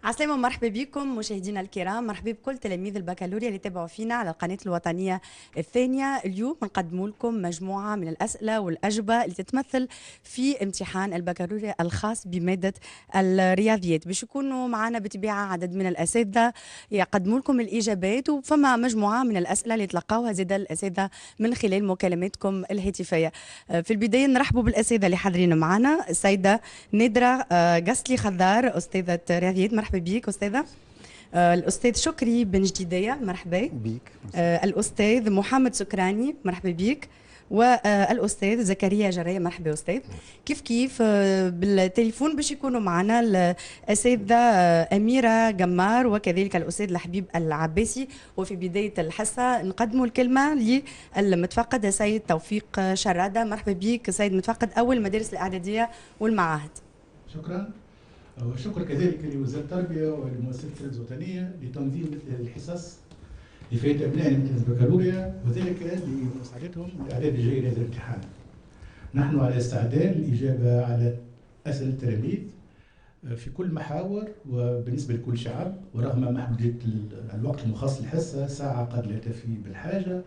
عسلامة ومرحبا بكم مشاهدينا الكرام، مرحبا بكل تلاميذ البكالوريا اللي تابعوا فينا على القناة الوطنية الثانية. اليوم نقدم لكم مجموعة من الأسئلة والأجوبة اللي تتمثل في امتحان البكالوريا الخاص بمادة الرياضيات. باش يكونوا معنا بطبيعة عدد من الأساتذة يقدموا لكم الإجابات، وفما مجموعة من الأسئلة اللي تلقاوها زاد الأساتذة من خلال مكالماتكم الهاتفية. في البداية نرحبوا بالأساتذة اللي حاضرين معنا. السيدة نادرة قسلي خضار، أستاذة رياضيات، مرحبا بك أستاذة. الأستاذ شكري بن جديدية، مرحبا بيك. الأستاذ محمد سكراني، مرحبا بك. والأستاذ زكريا جرية، مرحبا أستاذ. كيف بالتليفون باش يكونوا معنا الأساتذة أميرة جمار وكذلك الأستاذ الحبيب العباسي. وفي بداية الحصة نقدموا الكلمة للمتفقد سيد توفيق شرادة، مرحبا بك سيد متفقد أول المدارس الإعدادية والمعاهد. شكرا. وشكر كذلك لوزارة التربية ولمؤسسة الرئاسة الوطنية لتنظيم الحصص لفائدة أبنائنا من البكالوريا، وذلك لمساعدتهم لإعداد الجيد لهذا الامتحان. نحن على استعداد للإجابة على أسئلة التلاميذ في كل محاور وبالنسبة لكل شعب، ورغم محدودية الوقت المخصص للحصة ساعة قد لا تفي بالحاجة،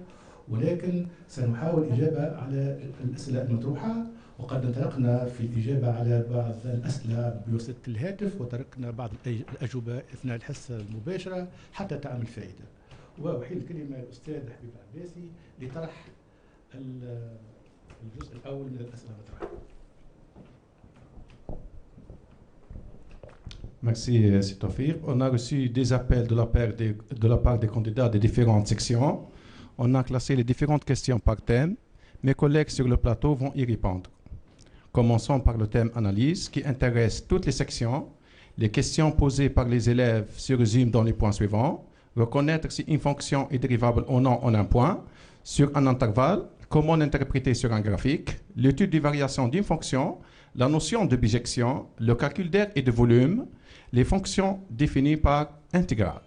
ولكن سنحاول الإجابة على الأسئلة المطروحة. وقد انطلقنا في الإجابة على بعض الأسئلة بواسطة الهاتف، وتركنا بعض الأجوبة أثناء الحصة المباشرة حتى تعمل فائدة. وأحيل الكلمة للأستاذ حبيب عباسي لطرح الجزء الأول من الأسئلة المطروحة. Merci, c'est Tawfiq. On a reçu des appels de la part des candidats des différentes sections. On a classé les différentes questions par thème. Mes collègues sur le plateau vont y répondre. Commençons par le thème analyse qui intéresse toutes les sections. Les questions posées par les élèves se résument dans les points suivants. Reconnaître si une fonction est dérivable ou non en un point, sur un intervalle, comment l'interpréter sur un graphique, l'étude des variations d'une fonction, la notion de bijection, le calcul d'aire et de volume, les fonctions définies par intégrale.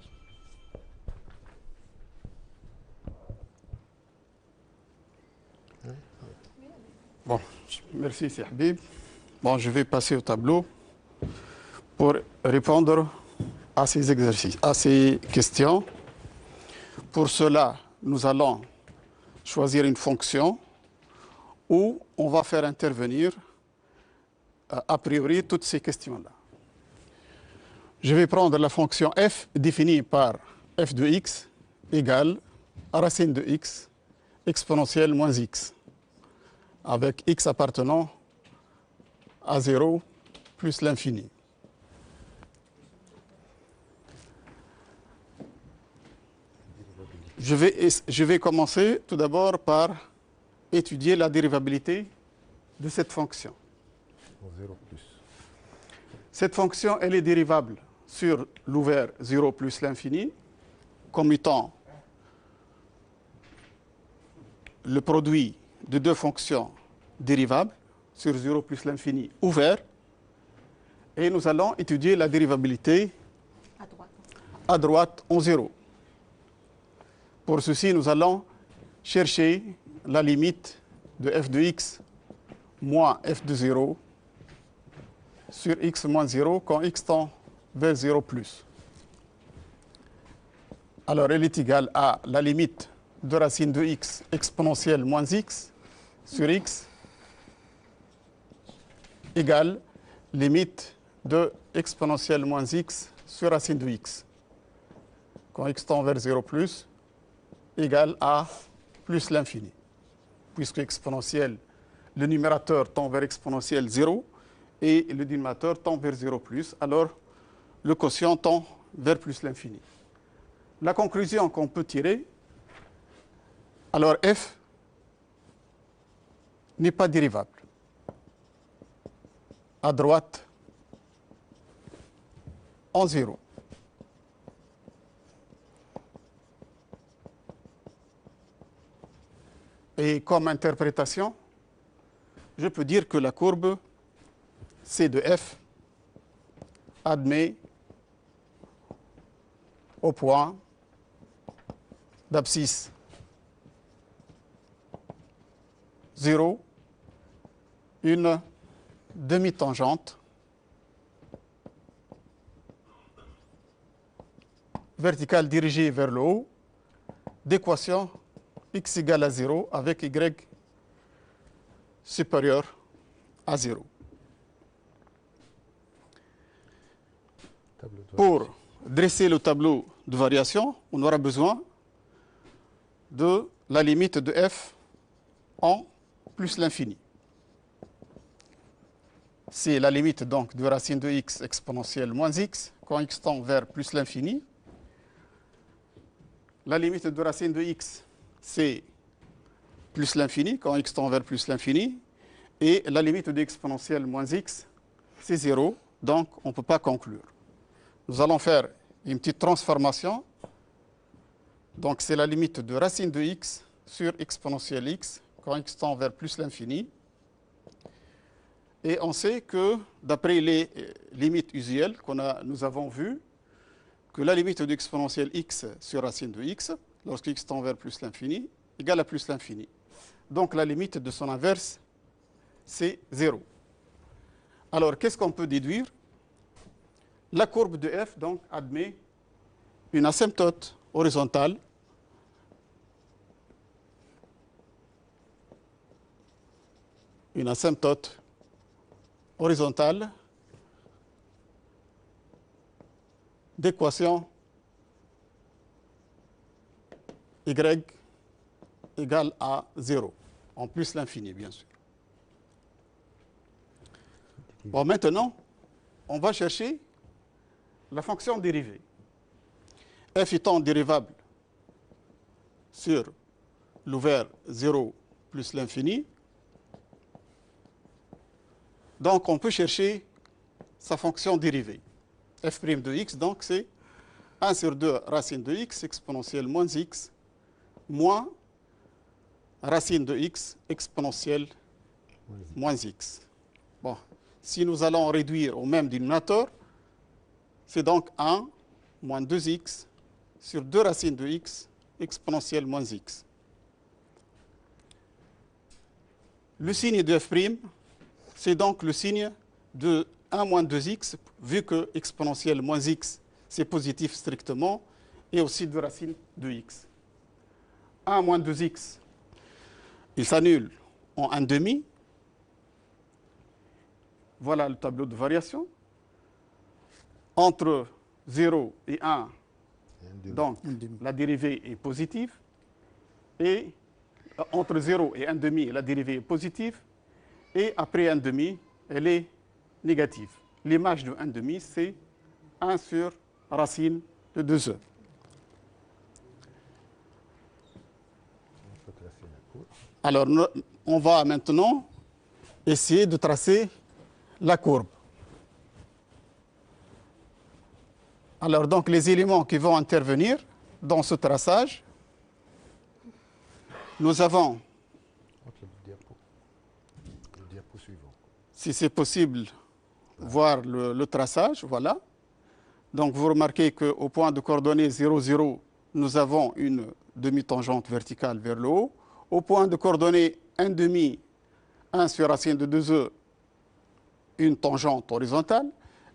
Bon, merci, c'est Habib. Bon, je vais passer au tableau pour répondre à ces exercices, à ces questions. Pour cela, nous allons choisir une fonction où on va faire intervenir a priori toutes ces questions-là. Je vais prendre la fonction f définie par f de x égale racine de x exponentielle moins x, avec x appartenant à 0 plus l'infini. Je vais commencer tout d'abord par étudier la dérivabilité de cette fonction. Cette fonction, elle est dérivable sur l'ouvert 0 plus l'infini, comme étant le produit de deux fonctions dérivables sur 0 plus l'infini ouvert. Et nous allons étudier la dérivabilité à droite en 0. Pour ceci, nous allons chercher la limite de f de x moins f de 0 sur x moins 0 quand x tend vers 0 plus. Alors, elle est égale à la limite de racine de x exponentielle moins x sur x égale limite de exponentielle moins x sur racine de x quand x tend vers 0 plus égale à plus l'infini. Puisque exponentielle, le numérateur tend vers exponentielle 0 et le dénominateur tend vers 0 plus, alors le quotient tend vers plus l'infini. La conclusion qu'on peut tirer, alors f n'est pas dérivable. À droite, en 0. Et comme interprétation, je peux dire que la courbe C de f admet au point d'abscisse 0 une demi-tangente verticale dirigée vers le haut d'équation x égale à 0 avec y supérieur à 0. Pour dresser le tableau de variation, on aura besoin de la limite de f en plus l'infini. C'est la limite donc de racine de x exponentielle moins x quand x tend vers plus l'infini. La limite de racine de x, c'est plus l'infini quand x tend vers plus l'infini. Et la limite de exponentielle moins x, c'est 0. Donc, on ne peut pas conclure. Nous allons faire une petite transformation. Donc, c'est la limite de racine de x sur exponentielle x quand x tend vers plus l'infini. Et on sait que, d'après les limites usuelles que nous avons vues, que la limite de exponentielle x sur racine de x, lorsque x tend vers plus l'infini, égale à plus l'infini. Donc, la limite de son inverse, c'est 0. Alors, qu'est-ce qu'on peut déduire? La courbe de f, donc, admet une asymptote horizontale d'équation y égale à 0, en plus l'infini, bien sûr. Bon, maintenant, on va chercher la fonction dérivée. F étant dérivable sur l'ouvert 0 plus l'infini, donc on peut chercher sa fonction dérivée. F' de x, donc c'est 1 sur 2 racine de x exponentielle moins x moins racine de x exponentielle moins x. Bon, si nous allons réduire au même dénominateur, c'est donc 1 moins 2x sur 2 racines de x exponentielle moins x. Le signe de f', c'est donc le signe de 1 moins 2x, vu que exponentielle moins x, c'est positif strictement, et aussi 2 racines de x. 1 moins 2x, il s'annule en 1 demi. Voilà le tableau de variation. Entre 0 et 1, donc la dérivée est positive. Et entre 0 et 1 demi, la dérivée est positive. Et après 1 demi, elle est négative. L'image de 1 demi, c'est 1 sur racine de 2e. Alors, on va maintenant essayer de tracer la courbe. Alors, donc, les éléments qui vont intervenir dans ce traçage, nous avons, si c'est possible, voir le traçage, voilà. Donc, vous remarquez qu'au point de coordonnées 0, 0, nous avons une demi-tangente verticale vers le haut. Au point de coordonnées 1 demi, 1 sur racine de 2e, une tangente horizontale.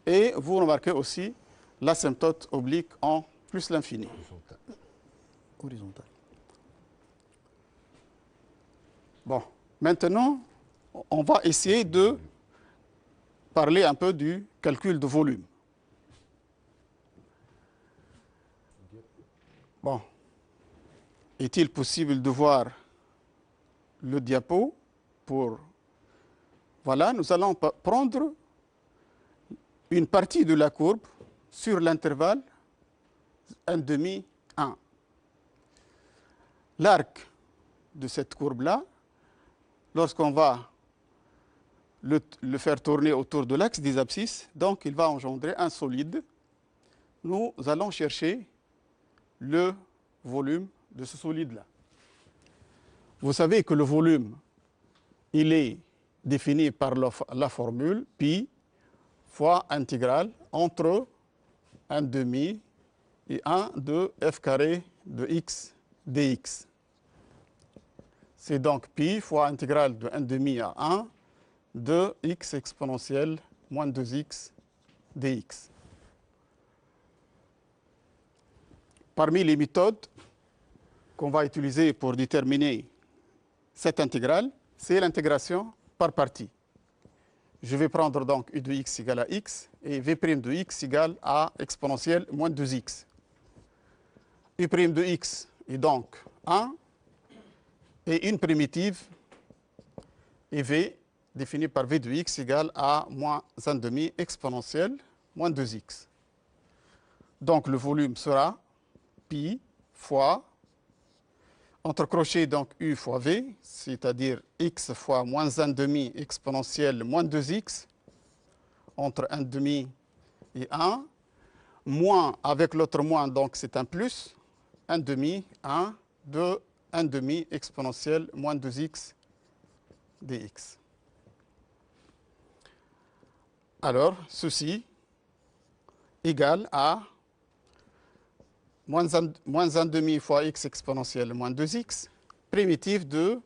Et vous remarquez aussi l'asymptote oblique en plus l'infini. Horizontale. Bon, maintenant, on va essayer de parler un peu du calcul de volume. Bon, est-il possible de voir le diapo pour... Voilà, nous allons prendre une partie de la courbe sur l'intervalle 1 demi 1. L'arc de cette courbe-là, lorsqu'on va le faire tourner autour de l'axe des abscisses, donc il va engendrer un solide. Nous allons chercher le volume de ce solide-là. Vous savez que le volume, il est défini par la formule pi fois intégrale entre 1 demi et 1 de f carré de x dx. C'est donc pi fois intégrale de 1 demi à 1 de x exponentielle moins 2x dx. parmi les méthodes qu'on va utiliser pour déterminer cette intégrale, c'est l'intégration par partie. Je vais prendre donc u de x égale à x et v' de x égale à exponentielle moins 2x. U' de x est donc 1 et une primitive et v définie par v de x égale à moins 1,5 exponentielle moins 2x. Donc le volume sera pi fois, entre crochets donc u fois v, c'est-à-dire x fois moins 1,5 exponentielle moins 2x, entre 1,5 et 1, moins avec l'autre moins, donc c'est un plus, 1,5, 1, de 1,5 exponentielle moins 2x dx. Alors, ceci égale à moins 1,5 fois x exponentielle moins 2x, primitive de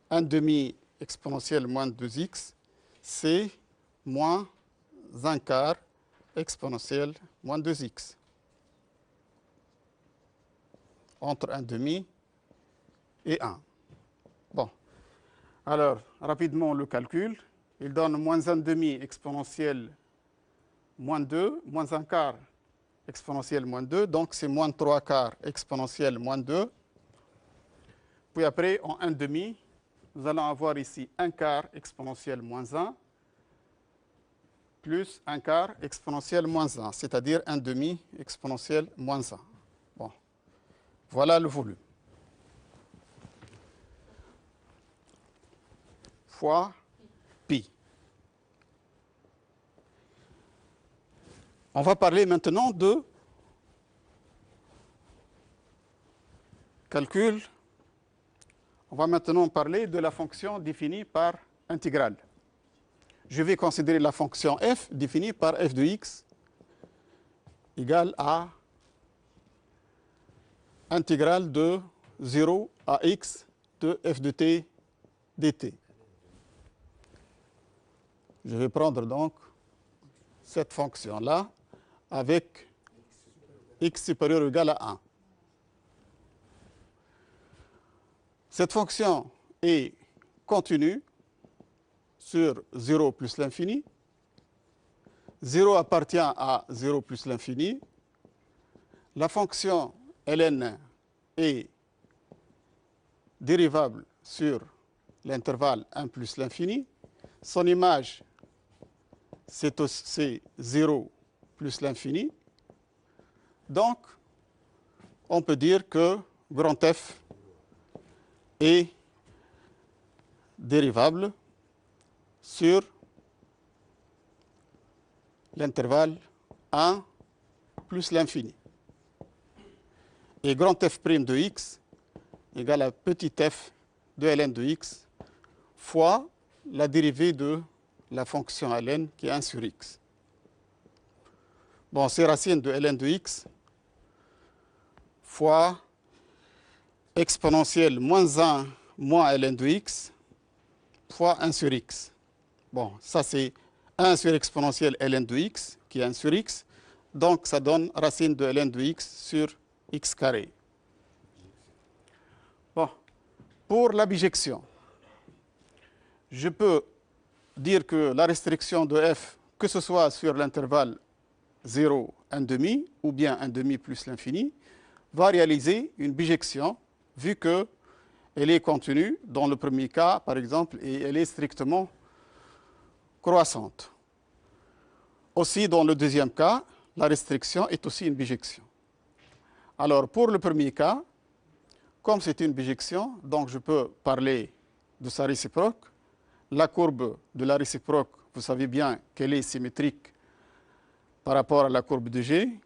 1,5 exponentielle moins 2x, c'est moins 1 quart exponentielle moins 2x. Entre 1,5 et 1. Bon. Alors, rapidement, le calcul. Il donne moins 1,5 exponentielle moins 2, moins 1 quart exponentielle moins 2, donc c'est moins 3 quarts exponentielle moins 2. Puis après, en 1,5, nous allons avoir ici 1 quart exponentielle moins 1 plus 1 quart exponentielle moins 1, c'est-à-dire 1,5 exponentielle moins 1. Bon. Voilà le volume. Fois pi. On va parler maintenant de calcul. On va maintenant parler de la fonction définie par intégrale. Je vais considérer la fonction f définie par f de x égale à intégrale de 0 à x de f de t dt. Je vais prendre donc cette fonction-là avec x supérieur ou égal à 1. Cette fonction est continue sur 0 plus l'infini. 0 appartient à 0 plus l'infini. La fonction ln est dérivable sur l'intervalle 1 plus l'infini. Son image, c'est 0 plus l'infini. Donc, on peut dire que grand F est dérivable sur l'intervalle 1 plus l'infini. Et grand F' de x égale à petit f de ln de x fois la dérivée de la fonction ln qui est 1 sur x. Bon, c'est racine de ln de x fois exponentielle moins 1 moins ln de x fois 1 sur x. Bon, ça c'est 1 sur exponentielle ln de x qui est 1 sur x. Donc ça donne racine de ln de x sur x carré. Bon, pour la bijection, je peux dire que la restriction de f, que ce soit sur l'intervalle 0, 1,5 ou bien 1,5 plus l'infini, va réaliser une bijection vu qu'elle est continue dans le premier cas, par exemple, et elle est strictement croissante. Aussi, dans le deuxième cas, la restriction est aussi une bijection. Alors, pour le premier cas, comme c'est une bijection, donc je peux parler de sa réciproque. La courbe de la réciproque, vous savez bien qu'elle est symétrique par rapport à la courbe de G,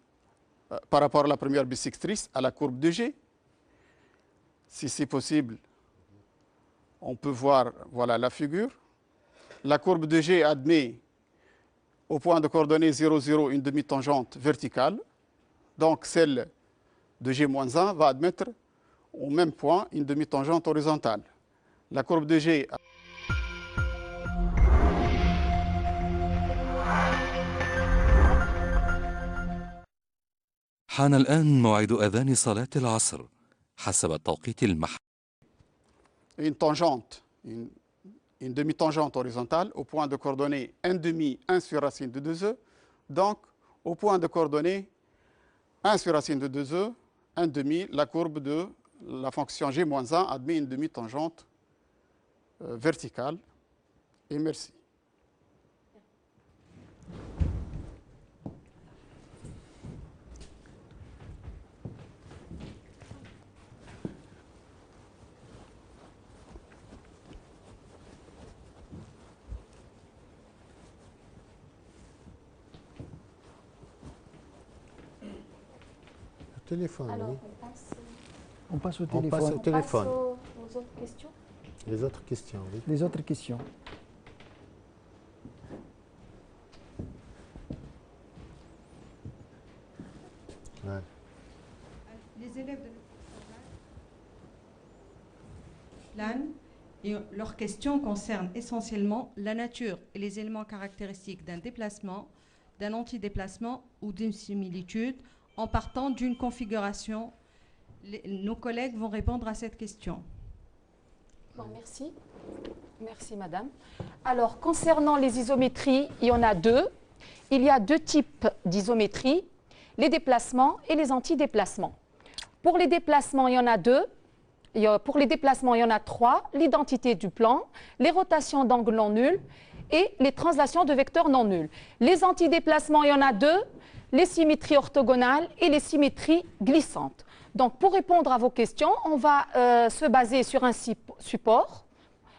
par rapport à la première bissectrice, à la courbe de G. Si c'est possible, on peut voir, voilà la figure. La courbe de G admet au point de coordonnées 0, 0 une demi-tangente verticale. Donc celle de G-1 va admettre au même point une demi-tangente horizontale. La courbe de G حان الآن موعد أذان صلاة العصر حسب التوقيت المحلي. Une tangente, une demi-tangente horizontale au point de coordonnées 1 demi 1 sur racine de 2e. Donc, au point de coordonnées 1 sur racine de 2e, 1 demi, la courbe de la fonction g-1 admet une demi-tangente verticale. Et merci. Téléphone, Alors, oui. on passe au On téléphone. passe au téléphone. aux autres questions. Les autres questions, oui. Les autres questions. Ouais. Les élèves de plan et leurs questions concernent essentiellement la nature et les éléments caractéristiques d'un déplacement, d'un antidéplacement ou d'une similitude en partant d'une configuration. Nos collègues vont répondre à cette question. Bon, merci. Merci, madame. Alors, concernant les isométries, il y en a deux. Il y a deux types d'isométrie, les déplacements et les antidéplacements. Pour les déplacements, il y en a deux. Pour les déplacements, il y en a trois. L'identité du plan, les rotations d'angle non nul et les translations de vecteurs non nuls. Les antidéplacements, il y en a deux. Les symétries orthogonales et les symétries glissantes. Donc, pour répondre à vos questions, on va se baser sur un support.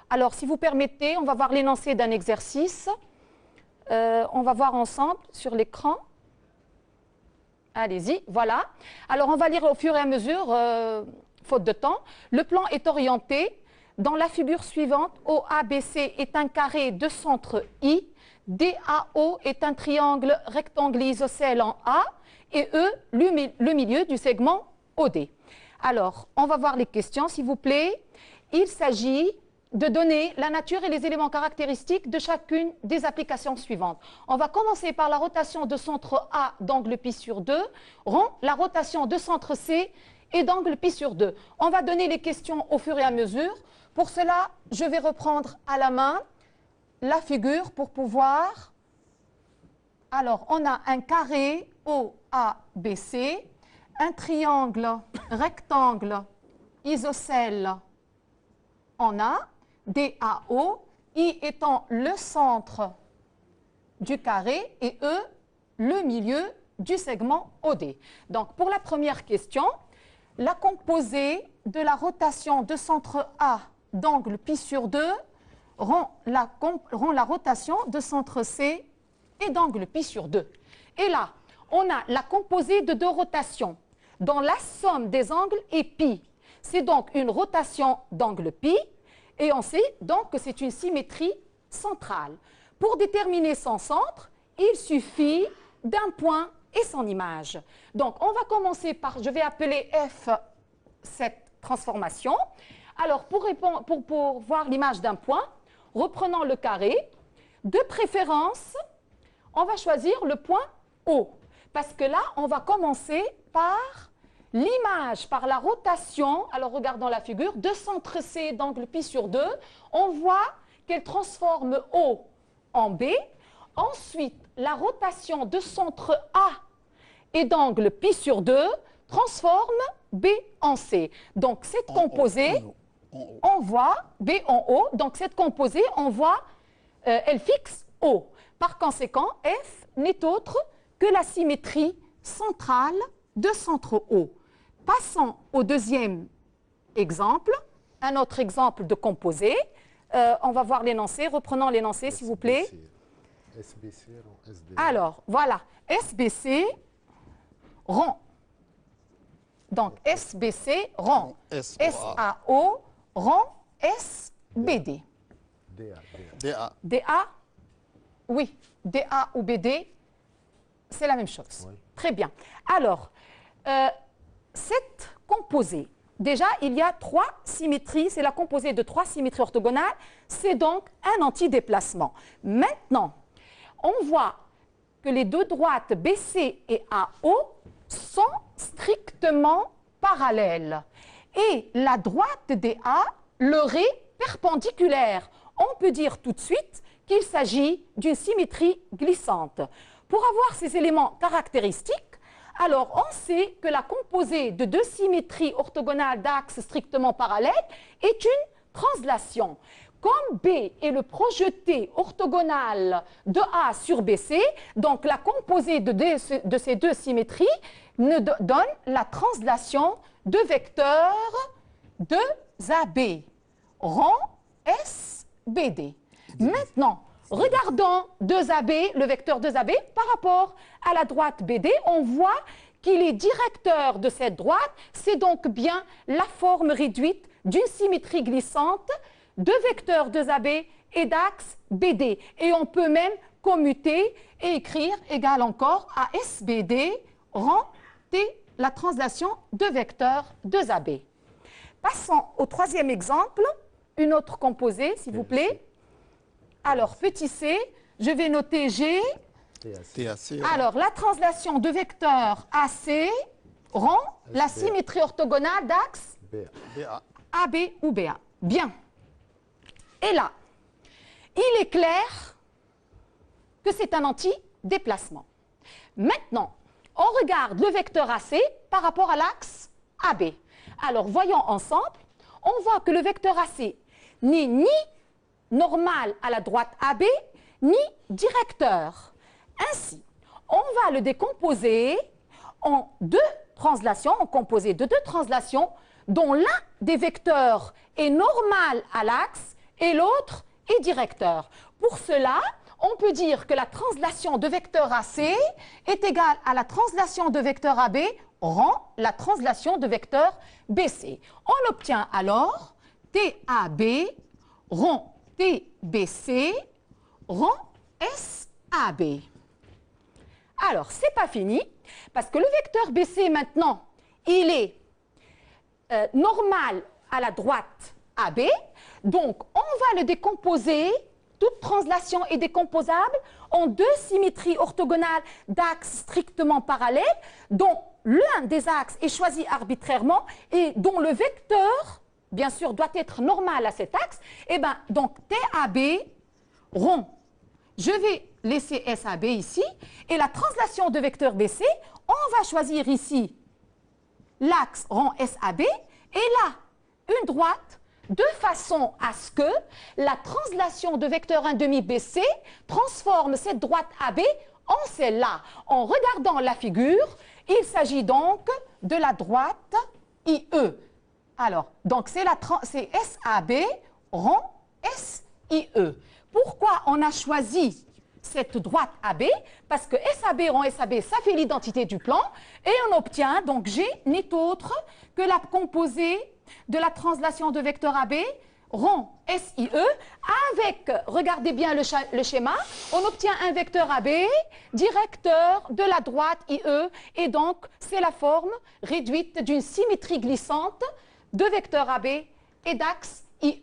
Alors, si vous permettez, on va voir l'énoncé d'un exercice. On va voir ensemble sur l'écran. Allez-y, voilà. Alors, on va lire au fur et à mesure, faute de temps. Le plan est orienté dans la figure suivante. OABC est un carré de centre I. DAO est un triangle rectangle isocèle en A et E, le milieu du segment OD. Alors, on va voir les questions, s'il vous plaît. Il s'agit de donner la nature et les éléments caractéristiques de chacune des applications suivantes. On va commencer par la rotation de centre A d'angle pi sur 2, rond la rotation de centre C et d'angle pi sur 2. On va donner les questions au fur et à mesure. Pour cela, je vais reprendre à la main la figure pour pouvoir... Alors, on a un carré OABC, un triangle rectangle isocèle en A, DAO, I étant le centre du carré et E le milieu du segment OD. Donc, pour la première question, la composée de la rotation de centre A d'angle pi sur 2 rend la rotation de centre C et d'angle pi sur 2. Et là, on a la composée de deux rotations dont la somme des angles est pi. C'est donc une rotation d'angle pi et on sait donc que c'est une symétrie centrale. Pour déterminer son centre, il suffit d'un point et son image. Donc, on va commencer par, je vais appeler F cette transformation. Alors, pour voir l'image d'un point, reprenons le carré. De préférence, on va choisir le point O. Parce que là, on va commencer par l'image, par la rotation. Alors, regardons la figure. De centre C d'angle pi sur 2, on voit qu'elle transforme O en B. Ensuite, la rotation de centre A et d'angle pi sur 2 transforme B en C. Donc, cette composée, on voit B en O. Donc, cette composée, on voit, elle fixe O. Par conséquent, F n'est autre que la symétrie centrale de centre O. Passons au deuxième exemple, un autre exemple de composé. On va voir l'énoncé. Reprenons l'énoncé, s'il vous plaît. SBC rond SD. Alors, voilà. SBC rond. Donc, SBC rond. SAO rond SBD. DA. Oui. DA ou BD, c'est la même chose. Oui. Très bien. Alors, cette composée, déjà, il y a trois symétries. C'est la composée de trois symétries orthogonales. C'est donc un antidéplacement. Maintenant, on voit que les deux droites BC et AO sont strictement parallèles. Et la droite DA leur est perpendiculaire. On peut dire tout de suite qu'il s'agit d'une symétrie glissante. Pour avoir ces éléments caractéristiques, alors on sait que la composée de deux symétries orthogonales d'axes strictement parallèles est une translation. Comme B est le projeté orthogonal de A sur BC, donc la composée de ces deux symétries donne la translation de vecteurs 2AB, rang SBD. Maintenant, regardons 2AB, le vecteur 2AB, par rapport à la droite BD, on voit qu'il est directeur de cette droite, c'est donc bien la forme réduite d'une symétrie glissante de vecteurs 2AB et d'axe BD. Et on peut même commuter et écrire égal encore à SBD, rang T, la translation de vecteurs 2AB. Passons au troisième exemple, une autre composée, s'il vous plaît. Alors, petit c, je vais noter G. TAC. Alors, la translation de vecteur AC rend la symétrie orthogonale d'axe BA. AB ou BA. Bien. Et là, il est clair que c'est un antidéplacement. Maintenant, on regarde le vecteur AC par rapport à l'axe AB. Alors, voyons ensemble, on voit que le vecteur AC n'est ni normal à la droite AB, ni directeur. Ainsi, on va le décomposer en deux translations, en composé de deux translations, dont l'un des vecteurs est normal à l'axe et l'autre est directeur. Pour cela, on peut dire que la translation de vecteur AC est égale à la translation de vecteur AB rend la translation de vecteur BC. On obtient alors TAB rond TBC rond SAB. Alors, ce n'est pas fini, parce que le vecteur BC maintenant, il est normal à la droite AB, donc on va le décomposer, toute translation est décomposable en deux symétries orthogonales d'axes strictement parallèles, dont l'un des axes est choisi arbitrairement et dont le vecteur, bien sûr, doit être normal à cet axe. Et bien, donc TAB rond. Je vais laisser SAB ici, et la translation de vecteur BC, on va choisir ici l'axe rond SAB, et là, une droite, de façon à ce que la translation de vecteur 1,5 BC transforme cette droite AB en celle-là. En regardant la figure, il s'agit donc de la droite IE. Alors, donc c'est SAB rond SIE. Pourquoi on a choisi cette droite AB? Parce que SAB rond SAB, ça fait l'identité du plan, et on obtient, donc G n'est autre que la composée de la translation de vecteur AB rond SIE avec, regardez bien le schéma, on obtient un vecteur AB directeur de la droite IE, et donc c'est la forme réduite d'une symétrie glissante de vecteur AB et d'axe IE.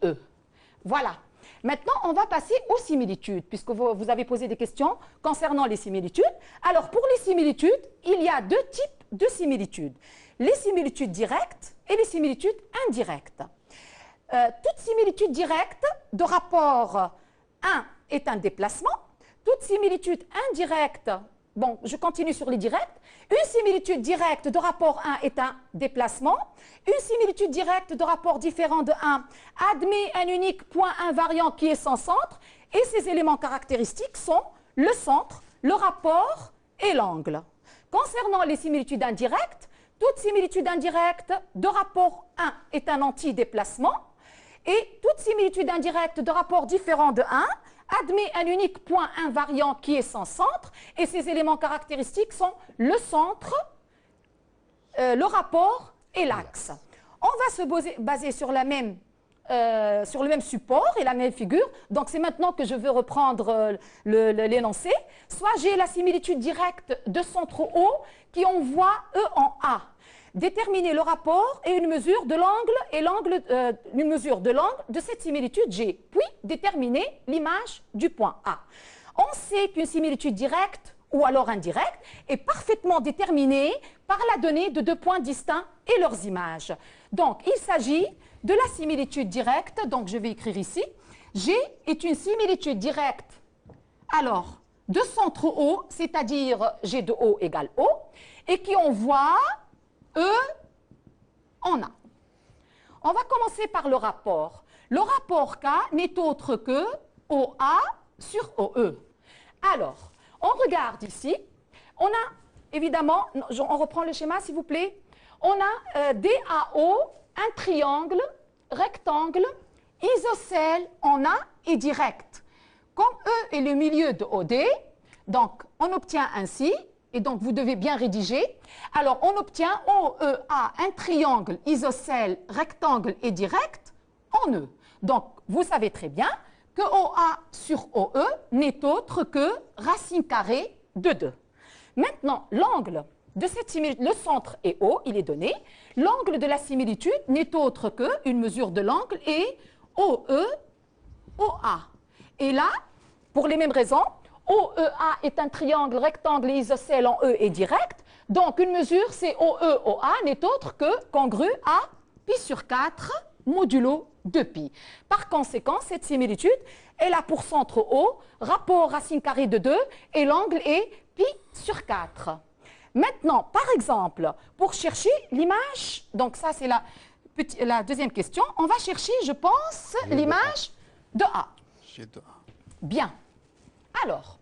Voilà. Maintenant, on va passer aux similitudes, puisque vous avez posé des questions concernant les similitudes. Alors, pour les similitudes, il y a deux types de similitudes. Les similitudes directes et les similitudes indirectes. Toute similitude directe de rapport 1 est un déplacement. Toute similitude indirecte, bon, je continue sur les directs. Une similitude directe de rapport 1 est un déplacement. Une similitude directe de rapport différent de 1 admet un unique point invariant qui est sans centre, et ses éléments caractéristiques sont le centre, le rapport et l'angle. Concernant les similitudes indirectes, toute similitude indirecte de rapport 1 est un antidéplacement, et toute similitude indirecte de rapport différent de 1 admet un unique point invariant qui est sans centre, et ses éléments caractéristiques sont le centre, le rapport et l'axe. On va se baser sur le même support et la même figure. Donc c'est maintenant que je veux reprendre l'énoncé. Soit j'ai la similitude directe de centre O qui envoie E en A. Déterminer le rapport et une mesure de l'angle de cette similitude G, puis déterminer l'image du point A. On sait qu'une similitude directe ou alors indirect, est parfaitement déterminée par la donnée de 2 points distincts et leurs images. Donc, il s'agit de la similitude directe. Donc, je vais écrire ici. G est une similitude directe, alors, de centre O, c'est-à-dire G de O égale O, et qui envoie E en A. On va commencer par le rapport. Le rapport K n'est autre que OA sur OE. Alors, on regarde ici. On a, évidemment, on reprend le schéma, s'il vous plaît. On a DAO, un triangle, rectangle, isocèle en A et direct. Comme E est le milieu de OD, donc on obtient ainsi, et donc vous devez bien rédiger. Alors, on obtient OEA, un triangle, isocèle, rectangle et direct en E. Donc, vous savez très bien que OA sur OE n'est autre que racine carrée de 2. Maintenant, l'angle de cette similitude, le centre est O, il est donné. L'angle de la similitude n'est autre qu'une mesure de l'angle et OE, OA. Et là, pour les mêmes raisons, OEA est un triangle rectangle et isocèle en E et direct. Donc, une mesure, c'est OE, OA, n'est autre que congru à pi sur 4 modulo 2pi. Par conséquent, cette similitude, elle a pour centre O, rapport racine carrée de 2, et l'angle est pi sur 4. Maintenant, par exemple, pour chercher l'image, donc ça c'est la deuxième question, on va chercher, je pense, l'image de A. Bien. Alors,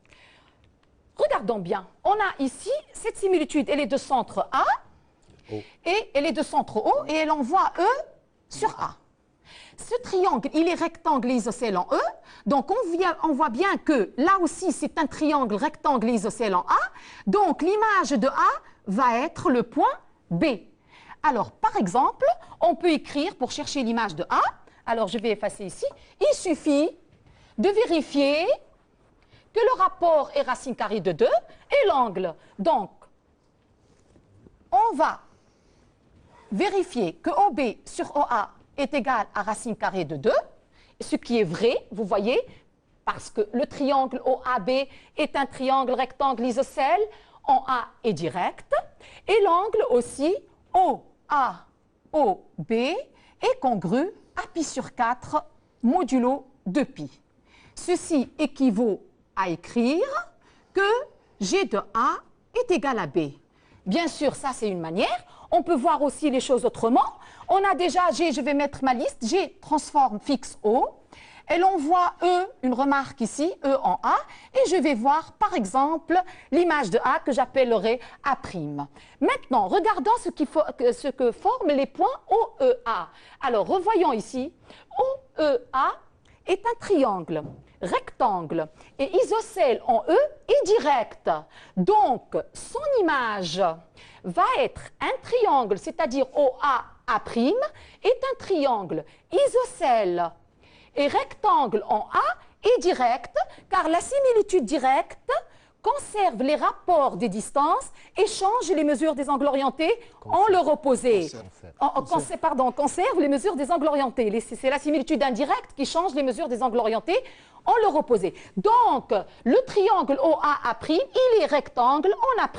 regardons bien. On a ici, cette similitude, elle est de centre A, et elle est de centre O, et elle envoie E sur A. Ce triangle, il est rectangle et isocèle en E, donc on voit bien que là aussi c'est un triangle rectangle et isocèle en A, donc l'image de A va être le point B. Alors par exemple, on peut écrire pour chercher l'image de A, alors je vais effacer ici, il suffit de vérifier que le rapport est racine carrée de 2 et l'angle. Donc, on va vérifier que OB sur OA est égal à racine carrée de 2, ce qui est vrai, vous voyez, parce que le triangle OAB est un triangle rectangle isocèle en A est direct, et l'angle aussi OAOB est congru à pi sur 4 modulo 2pi. Ceci équivaut à écrire que G de A est égal à B. Bien sûr, ça c'est une manière. On peut voir aussi les choses autrement. On a déjà G, je vais mettre ma liste, G transforme fixe O. Elle envoie E, une remarque ici, E en A, et je vais voir par exemple l'image de A que j'appellerai A'. Maintenant, regardons ce que forment les points OEA. Alors, revoyons ici, OEA est un triangle rectangle et isocèle en E est direct. Donc, son image va être un triangle, c'est-à-dire OAA', est un triangle isocèle et rectangle en A est direct, car la similitude directe conserve les rapports des distances et change les mesures des angles orientés en leur opposé. Conserve les mesures des angles orientés. C'est la similitude indirecte qui change les mesures des angles orientés en leur opposé. Donc, le triangle OAA', il est rectangle en A',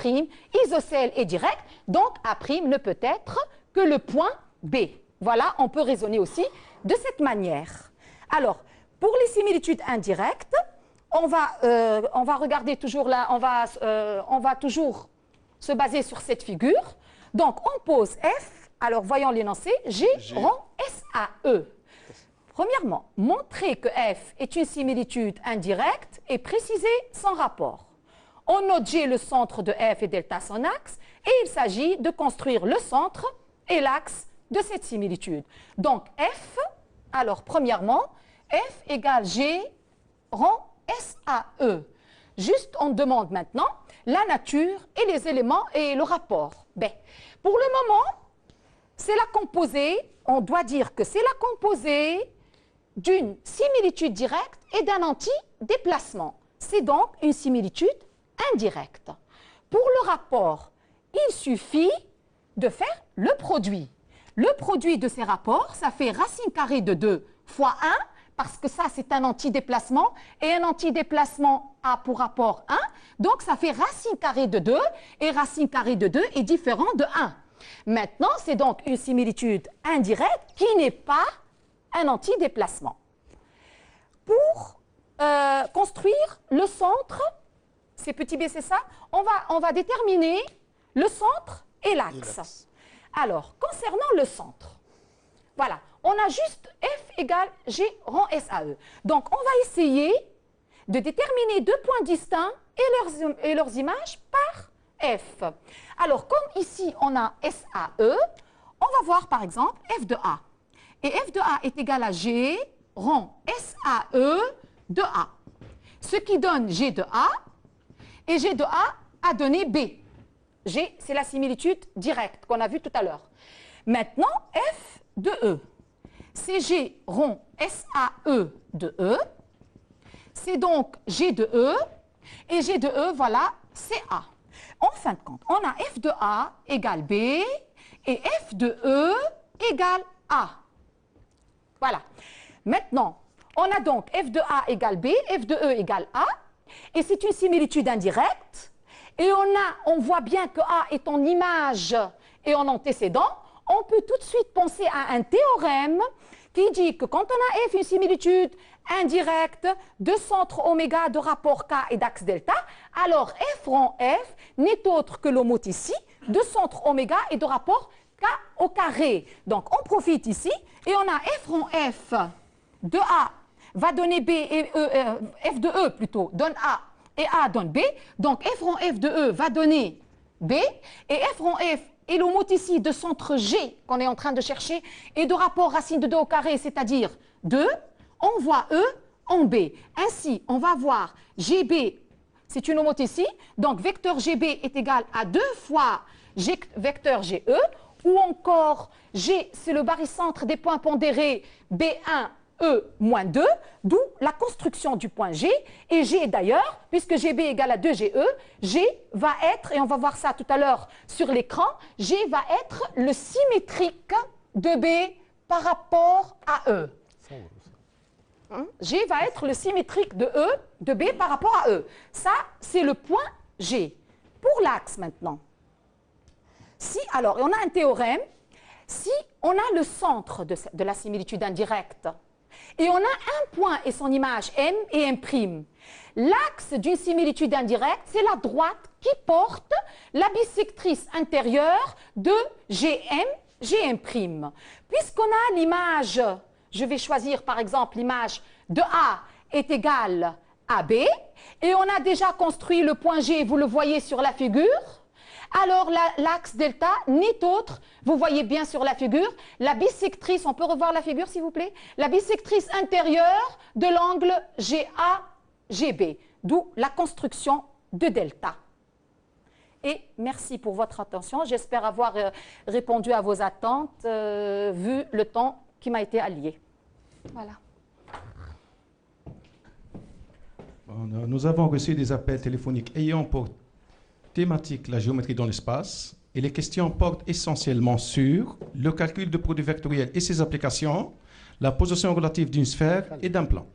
isocèle et direct, donc A' ne peut être que le point B. Voilà, on peut raisonner aussi de cette manière. Alors, pour les similitudes indirectes, on va regarder toujours là, on va toujours se baser sur cette figure. Donc, on pose F, alors voyons l'énoncé, G rend SAE. Premièrement, montrer que F est une similitude indirecte et préciser son rapport. On note G le centre de F et delta son axe, et il s'agit de construire le centre et l'axe de cette similitude. Donc, F, alors premièrement, F égale G rend SAE. Juste, on demande maintenant la nature et les éléments et le rapport. Ben, pour le moment, c'est la composée, on doit dire que c'est la composée d'une similitude directe et d'un anti-déplacement. C'est donc une similitude indirecte. Pour le rapport, il suffit de faire le produit. Le produit de ces rapports, ça fait racine carrée de 2 fois 1 parce que ça, c'est un antidéplacement, et un antidéplacement a pour rapport 1, donc ça fait racine carrée de 2, et racine carrée de 2 est différent de 1. Maintenant, c'est donc une similitude indirecte qui n'est pas un antidéplacement. Pour construire le centre, c'est petit b, c'est ça, on va déterminer le centre et l'axe. Alors, concernant le centre, voilà, on a juste F égale G rang SAE. Donc, on va essayer de déterminer deux points distincts et leurs images par F. Alors, comme ici, on a SAE, on va voir par exemple F de A. Et F de A est égal à G rang SAE de A. Ce qui donne G de A, et G de A a donné B. G, c'est la similitude directe qu'on a vue tout à l'heure. Maintenant, F de E. C'est G rond SAE de E. C'est donc G de E. Et G de E, voilà, c'est A. En fin de compte, on a F de A égale B et F de E égale A. Voilà. Maintenant, on a donc F de A égale B, F de E égale A. Et c'est une similitude indirecte. Et on voit bien que A est en image et en antécédent. On peut tout de suite penser à un théorème qui dit que quand on a F une similitude indirecte de centre oméga de rapport K et d'axe delta, alors F rang F n'est autre que l'homotétie de centre oméga et de rapport K au carré. Donc on profite ici et on a F rang F de A va donner B et F de E plutôt donne A et A donne B. Donc F rang F de E va donner B et F rang F et l'homotétie de centre G qu'on est en train de chercher et de rapport racine de 2 au carré, c'est-à-dire 2, on voit E en B. Ainsi, on va voir GB, c'est une homothétie, donc vecteur GB est égal à 2 fois G, vecteur GE, ou encore G, c'est le barycentre des points pondérés B1, E moins 2, d'où la construction du point G. Et G d'ailleurs, puisque GB égale à 2GE, G va être, et on va voir ça tout à l'heure sur l'écran, G va être le symétrique de B par rapport à E. G va être le symétrique de E, de B par rapport à E. Ça, c'est le point G. Pour l'axe maintenant. Si, alors, on a un théorème, si on a le centre de la similitude indirecte, et on a un point et son image M et M'. L'axe d'une similitude indirecte, c'est la droite qui porte la bisectrice intérieure de GM, GM'. Puisqu'on a l'image, je vais choisir par exemple l'image de A est égale à B, et on a déjà construit le point G, vous le voyez sur la figure. Alors l'axe delta n'est autre, vous voyez bien sur la figure, la bisectrice, on peut revoir la figure s'il vous plaît, la bisectrice intérieure de l'angle GA-GB, d'où la construction de delta. Et merci pour votre attention, j'espère avoir répondu à vos attentes vu le temps qui m'a été allié. Voilà. Nous avons reçu des appels téléphoniques ayant pour thématique la géométrie dans l'espace et les questions portent essentiellement sur le calcul de produits vectoriels et ses applications, la position relative d'une sphère et d'un plan.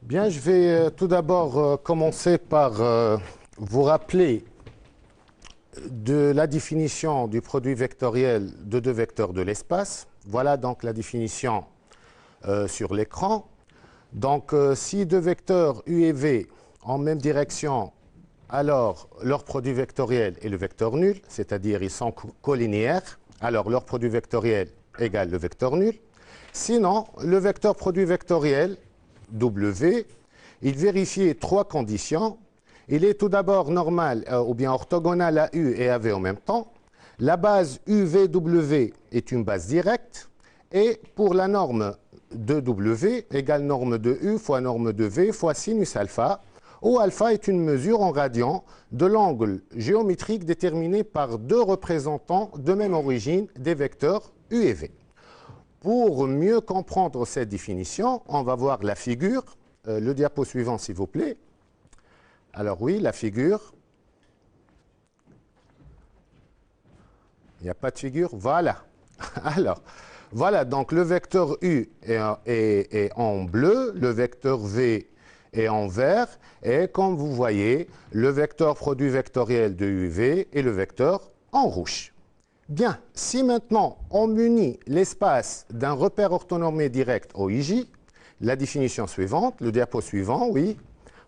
Bien, je vais tout d'abord commencer par vous rappeler de la définition du produit vectoriel de deux vecteurs de l'espace. Voilà donc la définition sur l'écran. Donc, si deux vecteurs U et V en même direction, alors leur produit vectoriel est le vecteur nul, c'est-à-dire ils sont collinéaires, alors leur produit vectoriel égale le vecteur nul. Sinon, le vecteur produit vectoriel, W, il vérifie trois conditions. Il est tout d'abord normal ou bien orthogonal à U et à V en même temps. La base UVW est une base directe. Et pour la norme de W égale norme de U fois norme de V fois sinus alpha, où alpha est une mesure en radian de l'angle géométrique déterminé par deux représentants de même origine des vecteurs U et V. Pour mieux comprendre cette définition, on va voir la figure. Le diapo suivant, s'il vous plaît. Alors oui, la figure. Il n'y a pas de figure? Voilà. Alors, voilà, donc le vecteur U est en bleu, le vecteur V est en vert, et comme vous voyez, le vecteur produit vectoriel de UV est le vecteur en rouge. Bien, si maintenant on munit l'espace d'un repère orthonormé direct OIJ, la définition suivante, le diapo suivant, oui,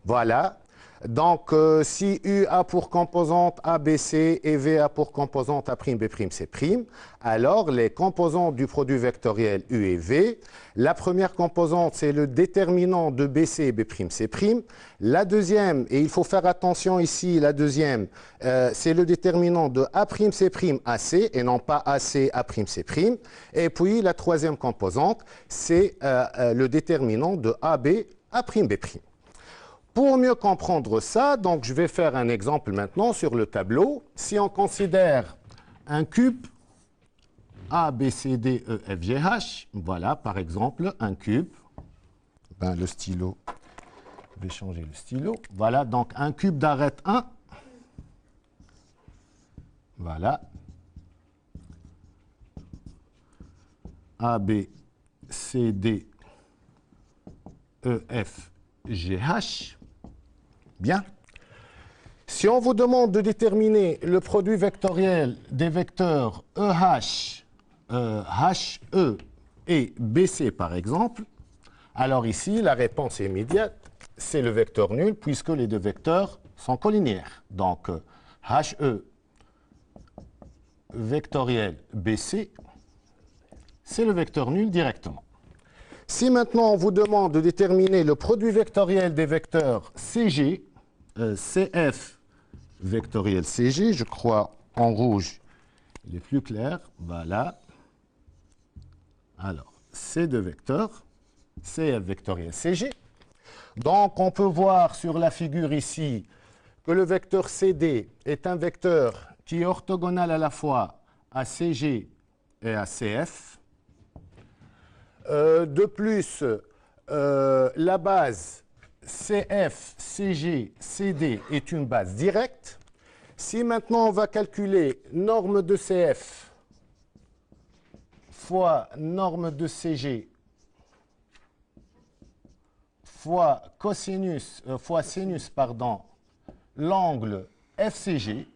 voilà. Donc, si U a pour composante ABC et V a pour composante A'B'C', alors les composantes du produit vectoriel U et V, la première composante, c'est le déterminant de BC et B'C'. La deuxième, et il faut faire attention ici, la deuxième, c'est le déterminant de A'C' AC et non pas AC A'C'. Et puis, la troisième composante, c'est le déterminant de AB A'B'. Pour mieux comprendre ça, donc je vais faire un exemple maintenant sur le tableau. Si on considère un cube A, B, C, D, E, F, G, H, voilà par exemple un cube, ben, le stylo, je vais changer le stylo, voilà donc un cube d'arête 1, voilà, A, B, C, D, E, F, G, H. Bien. Si on vous demande de déterminer le produit vectoriel des vecteurs EH, HE et BC par exemple, alors ici la réponse immédiate, c'est le vecteur nul puisque les deux vecteurs sont collinéaires. Donc HE vectoriel BC, c'est le vecteur nul directement. Si maintenant on vous demande de déterminer le produit vectoriel des vecteurs CG, CF vectoriel CG, je crois en rouge, il est plus clair, voilà. Alors, ces deux vecteurs, CF vectoriel CG. Donc, on peut voir sur la figure ici que le vecteur CD est un vecteur qui est orthogonal à la fois à CG et à CF. De plus, la base CF, CG, CD est une base directe. Si maintenant on va calculer norme de CF fois norme de CG fois cosinus, fois sinus, pardon, l'angle FCG.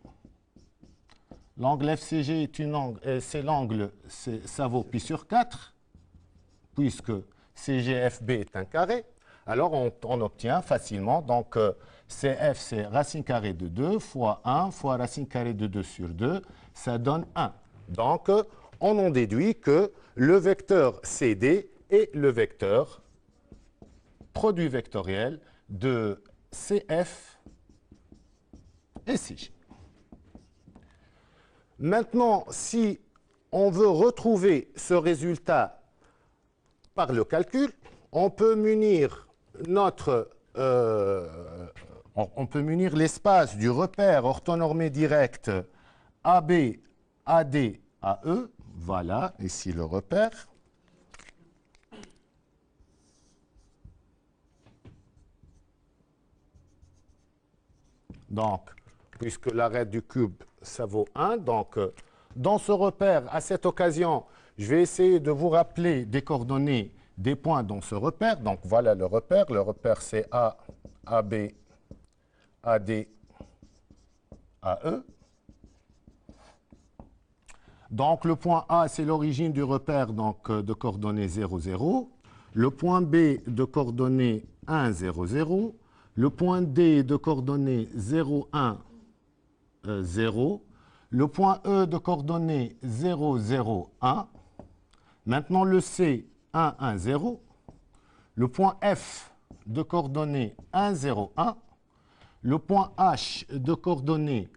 L'angle FCG est une angle, c'est l'angle, ça vaut pi sur 4, puisque CGFB est un carré. Alors on obtient facilement, donc CF c'est racine carrée de 2 fois 1 fois racine carrée de 2 sur 2, ça donne 1. Donc on en déduit que le vecteur CD est le vecteur produit vectoriel de CF et CG. Maintenant, si on veut retrouver ce résultat par le calcul, on peut munir l'espace du repère orthonormé direct AB, AD, AE. Voilà, ici le repère. Donc, puisque l'arête du cube, ça vaut 1, donc dans ce repère, à cette occasion, je vais essayer de vous rappeler des coordonnées des points dans ce repère. Donc voilà le repère c'est A, AB, AD, AE. Donc le point A, c'est l'origine du repère donc, de coordonnées 0, 0. Le point B de coordonnées 1, 0, 0. Le point D de coordonnées 0, 1, 0. Le point E de coordonnées 0, 0, 1. Maintenant le C, 1, 1, 0. Le point F de coordonnées 1, 0, 1. Le point H de coordonnées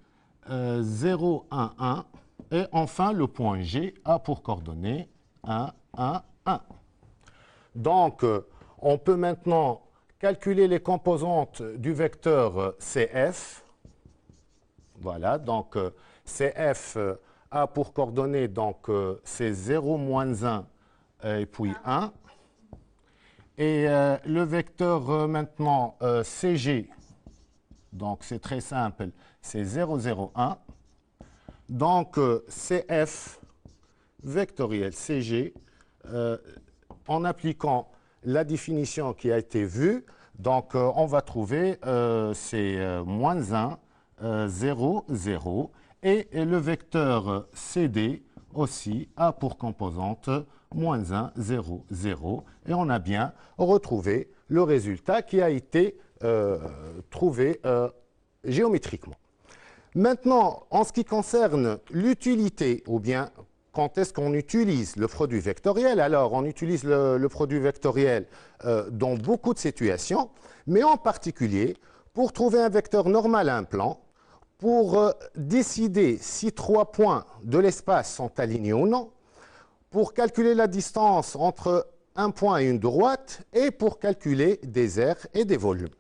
0, 1, 1. Et enfin, le point G a pour coordonnées 1, 1, 1. Donc, on peut maintenant calculer les composantes du vecteur CF. Voilà, donc CF a pour coordonnées, donc c'est 0, moins 1 et puis 1. Et le vecteur maintenant CG, donc c'est très simple, c'est 0, 0, 1. Donc, CF vectoriel CG, en appliquant la définition qui a été vue, donc on va trouver c'est moins 1, 0, 0. Et le vecteur CD aussi a pour composante moins 1, 0, 0. Et on a bien retrouvé le résultat qui a été trouvé géométriquement. Maintenant, en ce qui concerne l'utilité, ou bien quand est-ce qu'on utilise le produit vectoriel, alors on utilise le produit vectoriel dans beaucoup de situations, mais en particulier pour trouver un vecteur normal à un plan, pour décider si 3 points de l'espace sont alignés ou non, pour calculer la distance entre un point et une droite, et pour calculer des aires et des volumes.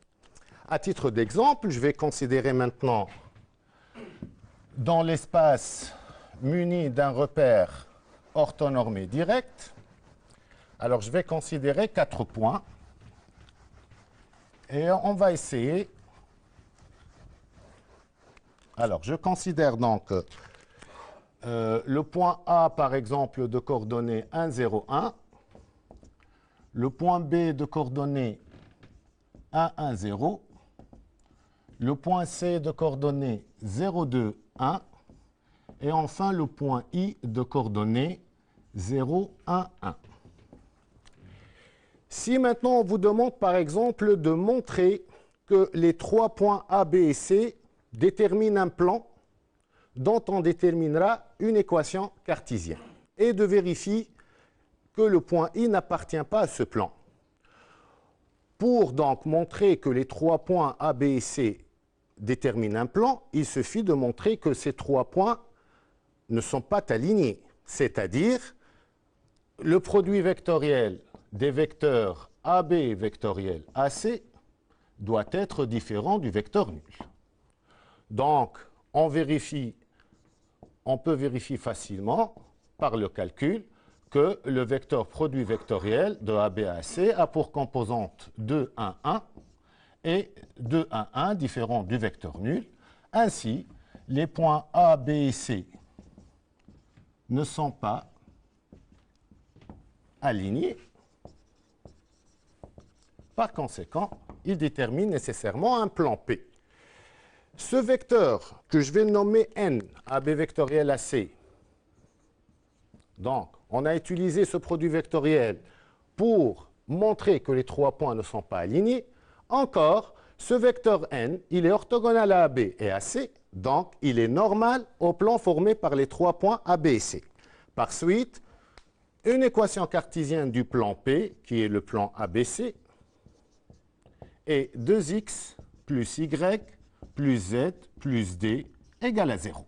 À titre d'exemple, je vais considérer maintenant dans l'espace muni d'un repère orthonormé direct. Alors je vais considérer 4 points et on va essayer. Alors je considère donc le point A par exemple de coordonnées 1, 0, 1, le point B de coordonnées 1, 1, 0, le point C de coordonnées 0, 2, 1, et enfin le point I de coordonnées 0, 1, 1. Si maintenant on vous demande par exemple de montrer que les 3 points A, B et C déterminent un plan dont on déterminera une équation cartésienne, et de vérifier que le point I n'appartient pas à ce plan. Pour donc montrer que les 3 points A, B et C déterminent un plan, il suffit de montrer que ces 3 points ne sont pas alignés, c'est-à-dire le produit vectoriel des vecteurs AB vectoriel AC doit être différent du vecteur nul. Donc, on peut vérifier facilement par le calcul que le vecteur produit vectoriel de AB à AC a pour composante 2, 1, 1 et 2, 1, 1 différent du vecteur nul. Ainsi, les points A, B et C ne sont pas alignés. Par conséquent, ils déterminent nécessairement un plan P. Ce vecteur que je vais nommer N, AB vectoriel AC, donc on a utilisé ce produit vectoriel pour montrer que les 3 points ne sont pas alignés. Encore, ce vecteur N, il est orthogonal à AB et à C, donc il est normal au plan formé par les 3 points AB et C. Par suite, une équation cartésienne du plan P, qui est le plan ABC, est 2x plus y plus z plus d égale à 0.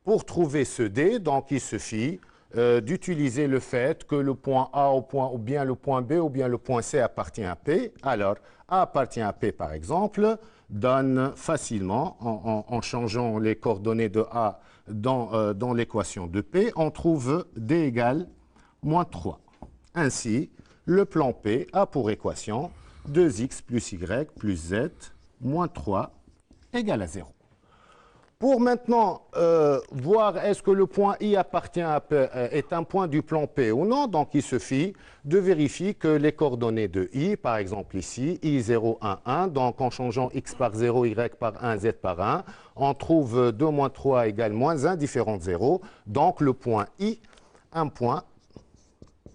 Pour trouver ce d, donc il suffit d'utiliser le fait que le point A ou bien le point B ou bien le point C appartient à P. Alors, A appartient à P par exemple, donne facilement, en changeant les coordonnées de A dans l'équation de P, on trouve d égale moins 3. Ainsi, le plan P a pour équation 2x plus y plus z moins 3 égale à 0. Pour maintenant voir est-ce que le point I appartient à P, est un point du plan P ou non, donc il suffit de vérifier que les coordonnées de I, par exemple ici, I0, 1, 1, donc en changeant x par 0, y par 1, z par 1, on trouve 2 moins 3 égale moins 1 différent de 0, donc le point I, un point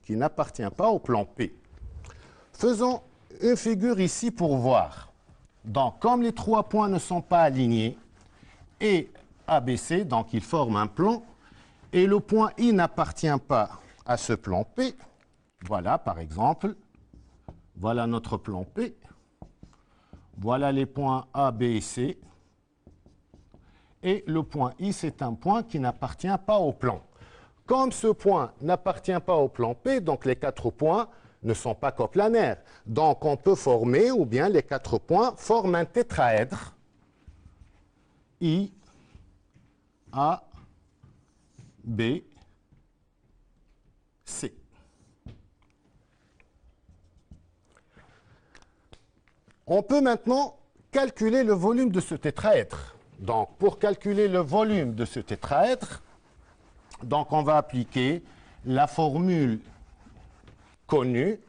qui n'appartient pas au plan P. Faisons une figure ici pour voir. Donc comme les 3 points ne sont pas alignés, et ABC, donc ils forment un plan, et le point I n'appartient pas à ce plan P. Voilà, par exemple, voilà notre plan P. Voilà les points A, B et C. Et le point I, c'est un point qui n'appartient pas au plan. Comme ce point n'appartient pas au plan P, donc les 4 points ne sont pas coplanaires. Donc on peut former, ou bien les 4 points forment un tétraèdre. I, A, B, C. On peut maintenant calculer le volume de ce tétraèdre. Donc, pour calculer le volume de ce tétraèdre, donc on va appliquer la formule connue,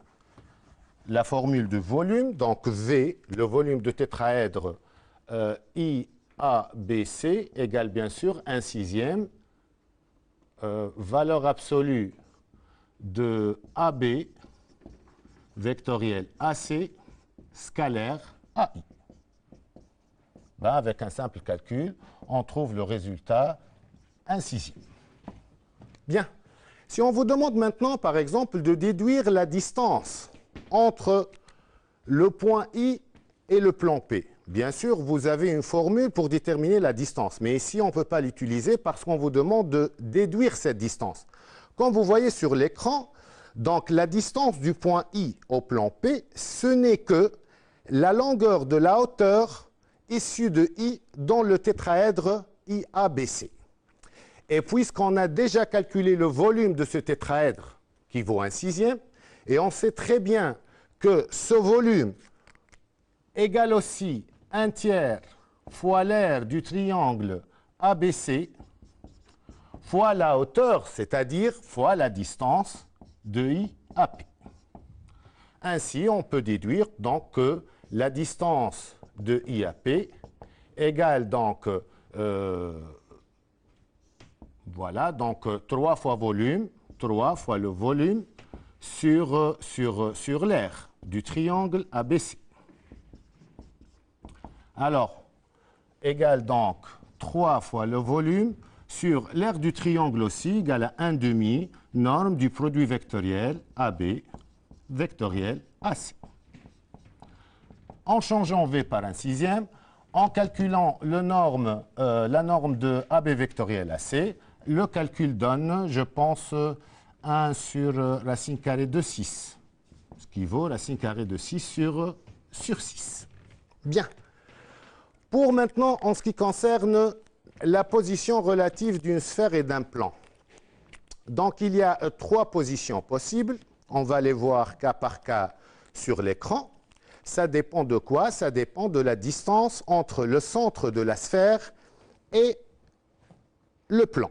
la formule de volume, donc V, le volume de tétraèdre IABC égale bien sûr 1/6 valeur absolue de AB vectoriel AC scalaire AI. Ben, avec un simple calcul, on trouve le résultat 1/6. Bien. Si on vous demande maintenant, par exemple, de déduire la distance entre le point I et le plan P, bien sûr, vous avez une formule pour déterminer la distance. Mais ici, on ne peut pas l'utiliser parce qu'on vous demande de déduire cette distance. Comme vous voyez sur l'écran, donc la distance du point I au plan P, ce n'est que la longueur de la hauteur issue de I dans le tétraèdre IABC. Et puisqu'on a déjà calculé le volume de ce tétraèdre qui vaut 1/6, et on sait très bien que ce volume égale aussi 1/3 fois l'aire du triangle ABC fois la hauteur, c'est-à-dire fois la distance de I à P. Ainsi, on peut déduire donc que la distance de I à P égale donc, voilà, donc 3 fois volume, 3 fois le volume sur l'aire du triangle ABC. Alors, égale donc 3 fois le volume sur l'aire du triangle aussi, égale à 1/2 norme du produit vectoriel AB vectoriel AC. En changeant V par 1/6, en calculant la norme de AB vectoriel AC, le calcul donne, je pense, 1 sur racine carrée de 6, ce qui vaut racine carrée de 6 sur 6. Bien. Pour maintenant, en ce qui concerne la position relative d'une sphère et d'un plan. Donc, il y a 3 positions possibles. On va les voir cas par cas sur l'écran. Ça dépend de quoi? Ça dépend de la distance entre le centre de la sphère et le plan.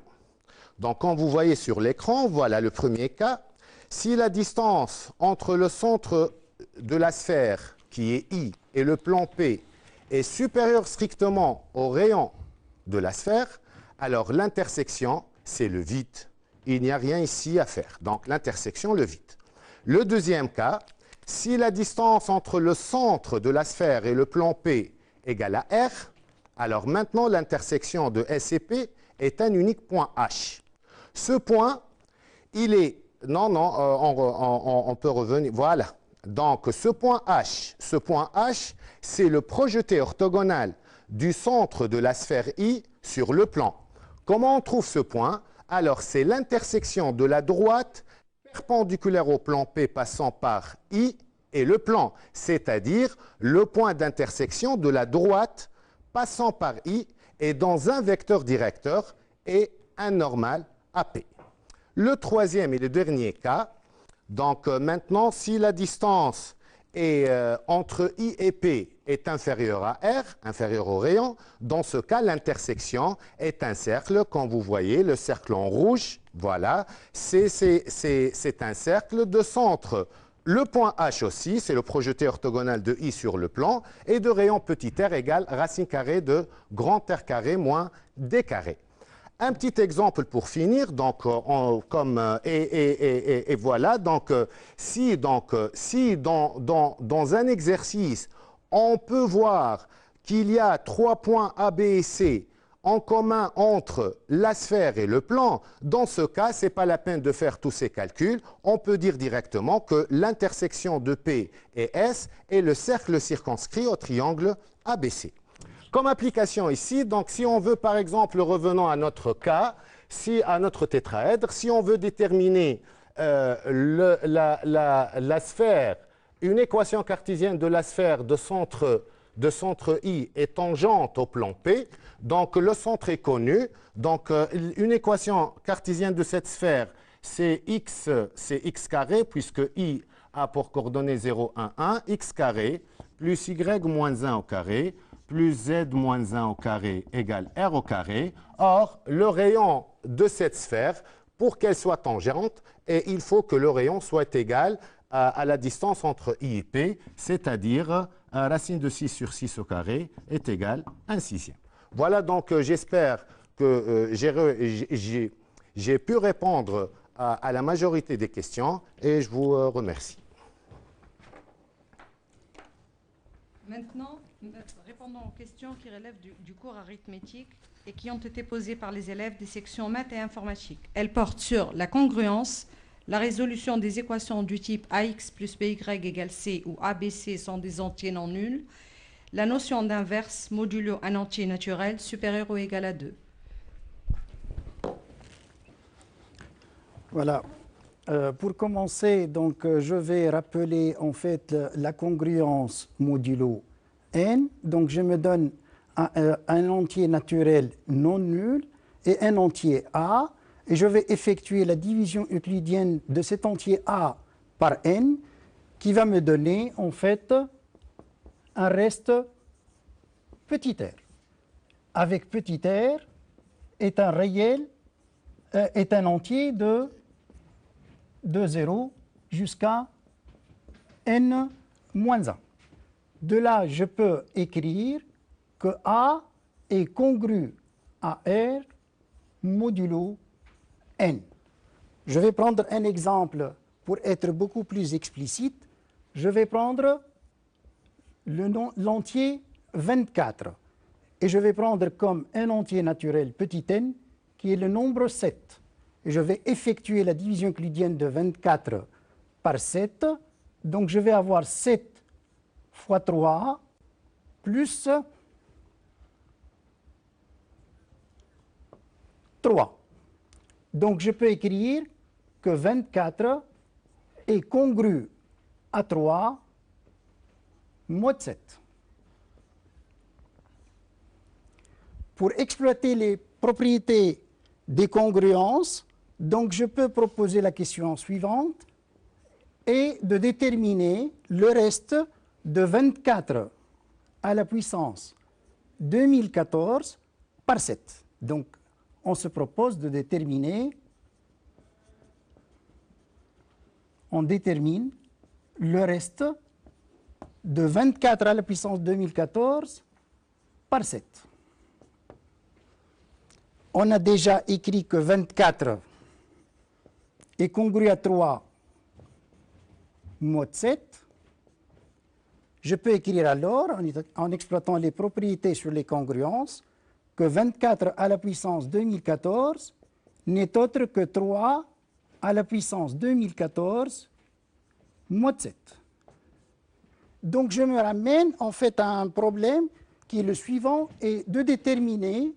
Donc, quand vous voyez sur l'écran, voilà le premier cas. Si la distance entre le centre de la sphère, qui est I, et le plan P est supérieure strictement au rayon de la sphère, alors l'intersection, c'est le vide. Il n'y a rien ici à faire. Donc, l'intersection, le vide. Le deuxième cas, si la distance entre le centre de la sphère et le plan P égale à R, alors maintenant l'intersection de S et P est un unique point H. Ce point, il est... Non, on peut revenir. Voilà. Donc ce point H, c'est le projeté orthogonal du centre de la sphère I sur le plan. Comment on trouve ce point? Alors c'est l'intersection de la droite perpendiculaire au plan P passant par I et le plan, c'est-à-dire le point d'intersection de la droite passant par I et dans un vecteur directeur et un normal AP. Le troisième et le dernier cas, donc maintenant si la distance entre I et P est inférieure à R, inférieure au rayon, dans ce cas l'intersection est un cercle, comme vous voyez le cercle en rouge, voilà, c'est un cercle de centre. Le point H aussi, c'est le projeté orthogonal de I sur le plan, et de rayon petit r égale racine carrée de grand R carré moins D carré. Un petit exemple pour finir, donc, voilà, donc, si dans un exercice, on peut voir qu'il y a 3 points A, B et C en commun entre la sphère et le plan, dans ce cas, ce n'est pas la peine de faire tous ces calculs. On peut dire directement que l'intersection de P et S est le cercle circonscrit au triangle ABC. Comme application ici, donc si on veut par exemple, revenons à notre cas, à notre tétraèdre, si on veut déterminer la sphère, une équation cartésienne de la sphère de centre I est tangente au plan P, donc le centre est connu, donc une équation cartésienne de cette sphère, c'est x carré, puisque I a pour coordonnées 0, 1, 1, x carré, plus y moins 1 au carré, plus z moins 1 au carré égale r au carré. Or, le rayon de cette sphère, pour qu'elle soit tangente, et il faut que le rayon soit égal à la distance entre I et P, c'est-à-dire racine de 6 sur 6 au carré est égale à 1/6. Voilà, donc j'espère que j'ai pu répondre à la majorité des questions et je vous remercie. Maintenant, répondons aux questions qui relèvent du cours arithmétique et qui ont été posées par les élèves des sections maths et informatique. Elles portent sur la congruence, la résolution des équations du type AX plus BY égale C où ABC sont des entiers non nuls, la notion d'inverse modulo un entier naturel supérieur ou égal à 2. Voilà. Pour commencer, donc, je vais rappeler en fait la congruence modulo n. Donc, je me donne un entier naturel non nul et un entier A. Et je vais effectuer la division euclidienne de cet entier A par n qui va me donner en fait un reste petit r. Avec petit r est un réel, est un entier de 0 jusqu'à n moins 1. De là, je peux écrire que A est congru à R modulo n. Je vais prendre un exemple pour être beaucoup plus explicite. Je vais prendre l'entier 24 et je vais prendre comme un entier naturel petit n qui est le nombre 7. Et je vais effectuer la division euclidienne de 24 par 7. Donc je vais avoir 7 fois 3 plus 3. Donc je peux écrire que 24 est congru à 3 mod 7. Pour exploiter les propriétés des congruences, donc je peux proposer la question suivante et de déterminer le reste de 24 à la puissance 2014 par 7. Donc on se propose de déterminer, on détermine le reste de 24 à la puissance 2014 par 7. On a déjà écrit que 24 est congru à 3 mod 7. Je peux écrire alors, en exploitant les propriétés sur les congruences, que 24 à la puissance 2014 n'est autre que 3 à la puissance 2014 mod 7. Donc je me ramène en fait à un problème qui est le suivant, et de déterminer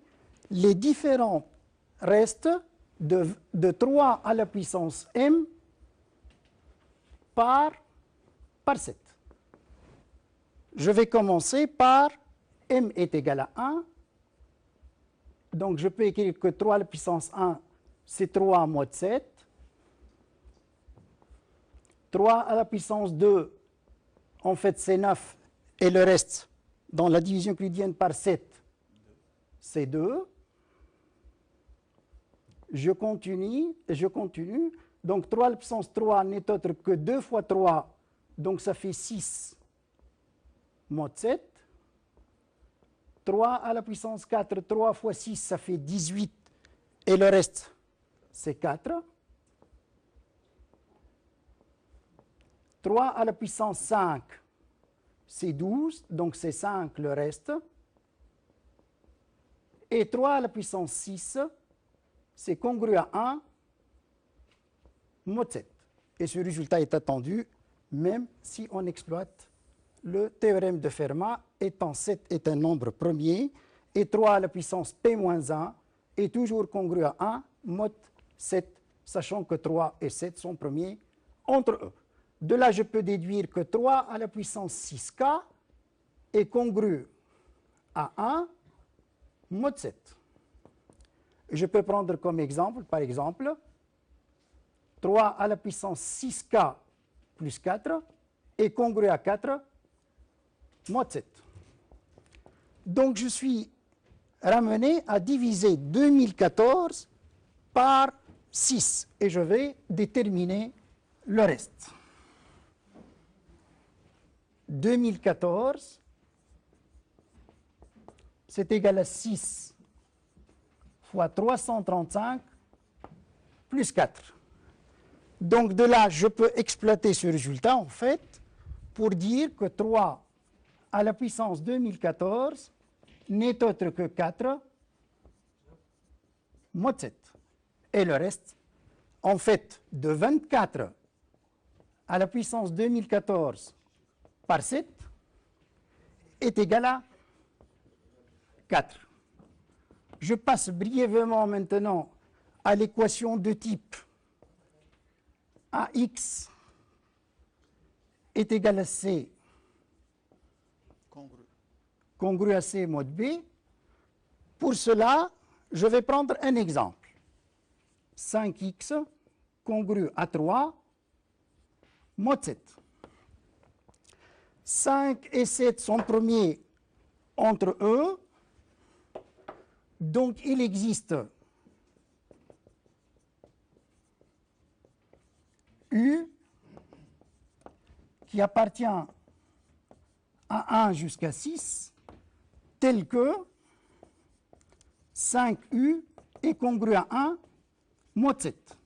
les différents restes de 3 à la puissance m par 7. Je vais commencer par m est égal à 1. Donc je peux écrire que 3 à la puissance 1, c'est 3 mod 7. 3 à la puissance 2, en fait c'est 9. Et le reste, dans la division euclidienne par 7, c'est 2. Je continue. Donc 3 à la puissance 3 n'est autre que 2 fois 3, donc ça fait 6 mod 7. 3 à la puissance 4, 3 fois 6, ça fait 18. Et le reste, c'est 4. 3 à la puissance 5, c'est 12, donc c'est 5 le reste. Et 3 à la puissance 6, c'est congru à 1 mod 7. Et ce résultat est attendu même si on exploite le théorème de Fermat, étant 7 est un nombre premier, et 3 à la puissance p-1 est toujours congru à 1 mod 7, sachant que 3 et 7 sont premiers entre eux. De là, je peux déduire que 3 à la puissance 6k est congru à 1 mod 7. Je peux prendre comme exemple, par exemple, 3 à la puissance 6k plus 4 est congru à 4 mod 7. Donc je suis ramené à diviser 2014 par 6 et je vais déterminer le reste. 2014, c'est égal à 6 fois 335 plus 4. Donc de là, je peux exploiter ce résultat en fait pour dire que 3 à la puissance 2014 n'est autre que 4 mod 7. Et le reste, en fait, de 24 à la puissance 2014 par 7 est égal à 4. Je passe brièvement maintenant à l'équation de type AX est égal à C congru à C mod B. Pour cela, je vais prendre un exemple. 5x congru à 3 mod 7. 5 et 7 sont premiers entre eux. Donc, il existe U qui appartient à 1 jusqu'à 6, tel que 5U est congru à 1 mod 7.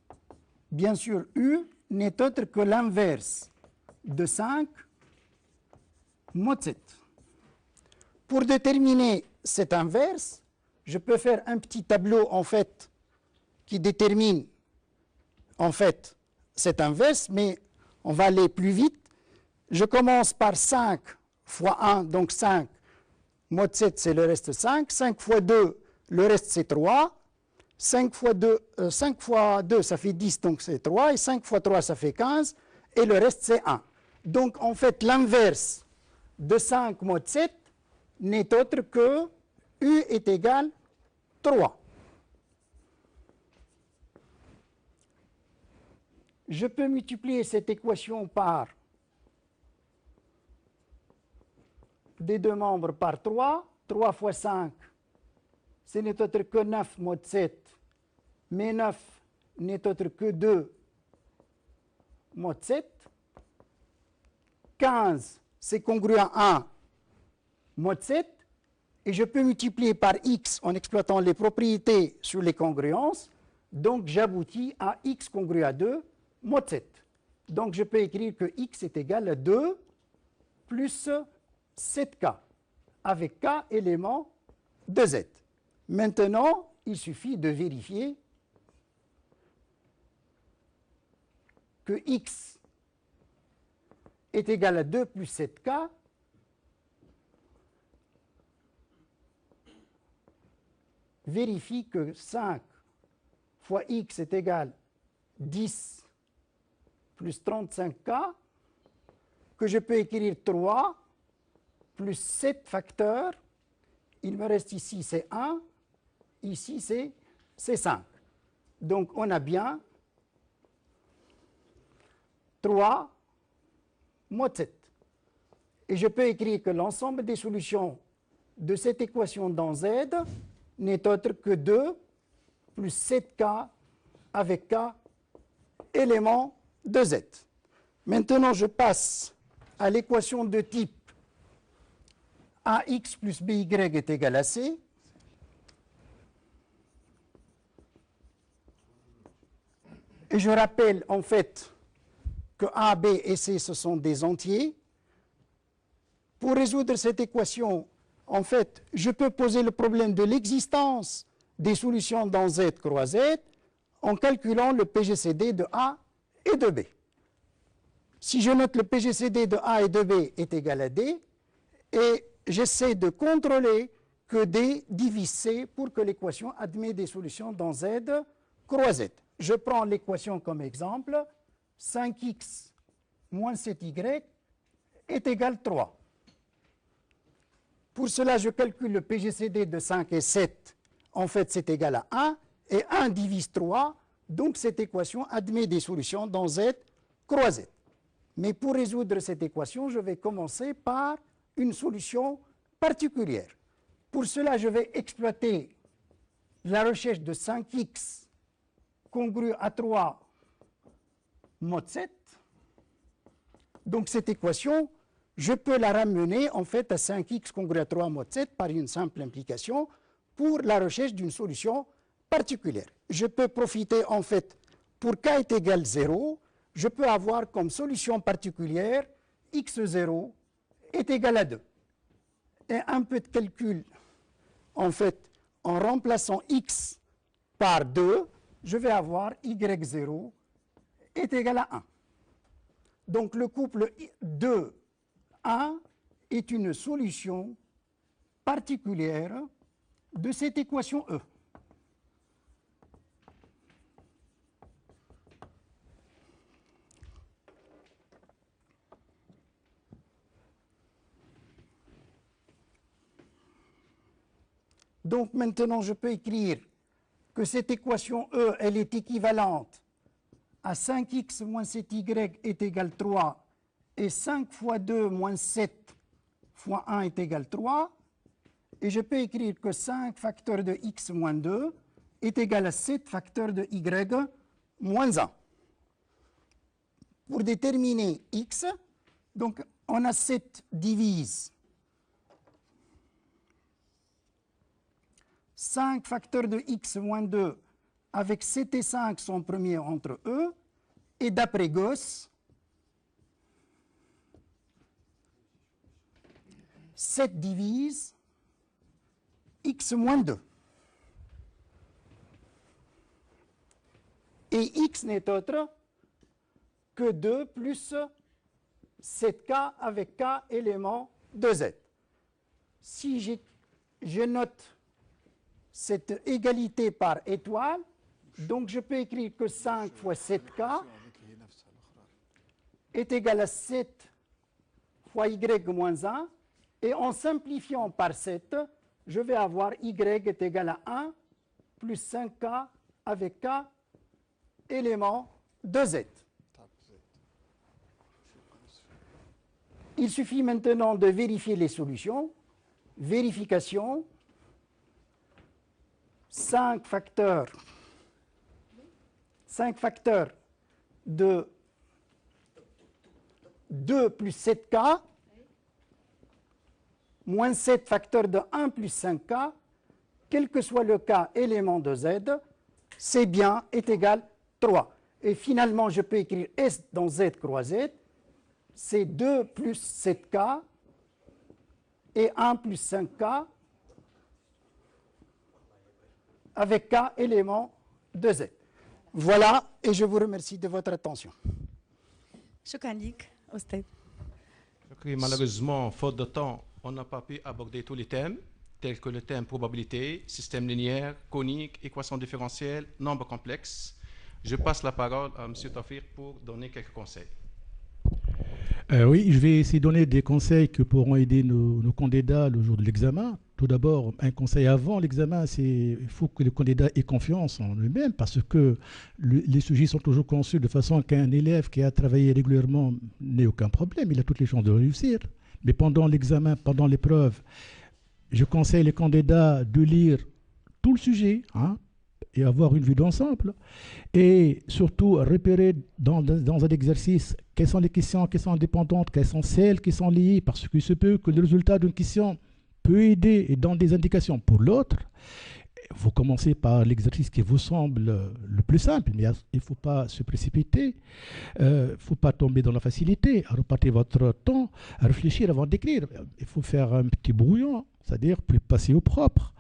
Bien sûr, U n'est autre que l'inverse de 5 mod 7. Pour déterminer cet inverse, je peux faire un petit tableau en fait qui détermine en fait cet inverse, mais on va aller plus vite. Je commence par 5 fois 1, donc 5 mod 7 c'est le reste 5, 5 fois 2 le reste c'est 3, 5 fois 2 ça fait 10 donc c'est 3, et 5 fois 3 ça fait 15, et le reste c'est 1. Donc en fait l'inverse de 5 mod 7 n'est autre que U est égal 3. Je peux multiplier cette équation par des deux membres par 3. 3 fois 5, ce n'est autre que 9 mod 7, mais 9 n'est autre que 2 mod 7. 15, c'est congru à 1 mod 7. Et je peux multiplier par x en exploitant les propriétés sur les congruences. Donc, j'aboutis à x congru à 2 mod 7. Donc, je peux écrire que x est égal à 2 plus 7k, avec k éléments de z. Maintenant, il suffit de vérifier que x est égal à 2 plus 7k. Vérifie que 5 fois x est égal 10 plus 35k, que je peux écrire 3 plus 7 facteurs. Il me reste ici, c'est 1, ici, c'est 5. Donc, on a bien 3 mod 7. Et je peux écrire que l'ensemble des solutions de cette équation dans Z n'est autre que 2 plus 7k avec k éléments de z. Maintenant, je passe à l'équation de type ax plus by est égal à c. Et je rappelle en fait que a, b et c, ce sont des entiers. Pour résoudre cette équation, en fait, je peux poser le problème de l'existence des solutions dans Z croix Z en calculant le PGCD de A et de B. Si je note le PGCD de A et de B est égal à D, et j'essaie de contrôler que D divise C pour que l'équation admet des solutions dans Z croix Z. Je prends l'équation comme exemple, 5x moins 7y est égal à 3. Pour cela, je calcule le PGCD de 5 et 7. En fait, c'est égal à 1. Et 1 divise 3. Donc, cette équation admet des solutions dans Z croix Z. Mais pour résoudre cette équation, je vais commencer par une solution particulière. Pour cela, je vais exploiter la recherche de 5x congru à 3 mod 7. Donc cette équation, je peux la ramener en fait à 5x congru à 3 mod 7 par une simple implication pour la recherche d'une solution particulière. Je peux profiter en fait, pour k est égal 0, je peux avoir comme solution particulière x0 est égal à 2. Et un peu de calcul, en fait, en remplaçant x par 2, je vais avoir y0 est égal à 1. Donc le couple 2, 1 est une solution particulière de cette équation E. Donc maintenant, je peux écrire que cette équation E, elle est équivalente à 5x moins 7y est égal 3 et 5 fois 2 moins 7 fois 1 est égal 3. Et je peux écrire que 5 facteur de x moins 2 est égal à 7 facteur de y moins 1. Pour déterminer x, donc on a 7 divise 5 facteur de x moins 2 avec 7 et 5 sont premiers entre eux. Et d'après Gauss, 7 divise x moins 2. Et x n'est autre que 2 plus 7k avec k élément de z. Si je note cette égalité par étoile, donc je peux écrire que 5 fois 7k est égal à 7 fois y moins 1. Et en simplifiant par 7, je vais avoir y est égal à 1 plus 5k avec k élément de z. Il suffit maintenant de vérifier les solutions. Vérification. 5 facteurs de 2 plus 7k moins 7 facteurs de 1 plus 5k, quel que soit le k élément de z, c'est bien est égal 3. Et finalement, je peux écrire S dans Z croix Z, c'est 2 plus 7k et 1 plus 5k avec k éléments de Z. Voilà, et je vous remercie de votre attention. شكرا لك أستاذ. Malheureusement, faute de temps, on n'a pas pu aborder tous les thèmes, tels que le thème probabilité, système linéaire, conique, équation différentielle, nombre complexe. Je passe la parole à M. Tafir pour donner quelques conseils. Oui, je vais essayer de donner des conseils qui pourront aider nos candidats le jour de l'examen. Tout d'abord, un conseil avant l'examen, c'est qu'il faut que le candidat ait confiance en lui-même parce que les sujets sont toujours conçus de façon qu'un élève qui a travaillé régulièrement n'ait aucun problème, il a toutes les chances de réussir. Mais pendant l'examen, pendant l'épreuve, je conseille les candidats de lire tout le sujet, et avoir une vue d'ensemble, et surtout repérer dans un exercice quelles sont les questions qui sont indépendantes, quelles sont celles qui sont liées, parce qu'il se peut que le résultat d'une question peut aider et donne des indications pour l'autre. Vous commencez par l'exercice qui vous semble le plus simple, mais il ne faut pas se précipiter, il ne faut pas tomber dans la facilité, repartez votre temps à réfléchir avant d'écrire. Il faut faire un petit brouillon, c'est-à-dire plus passer au propre.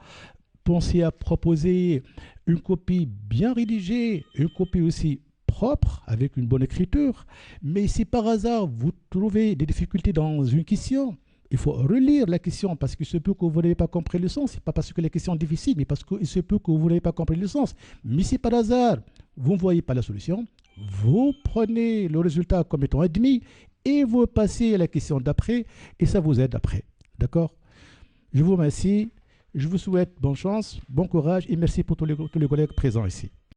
Pensez à proposer une copie bien rédigée, une copie aussi propre, avec une bonne écriture. Mais si par hasard vous trouvez des difficultés dans une question, il faut relire la question parce qu'il se peut que vous n'ayez pas compris le sens. Ce n'est pas parce que la question est difficile, mais parce qu'il se peut que vous n'ayez pas compris le sens. Mais si par hasard vous ne voyez pas la solution, vous prenez le résultat comme étant admis et vous passez à la question d'après et ça vous aide après. D'accord? Je vous remercie. Je vous souhaite bonne chance, bon courage et merci pour tous les collègues présents ici.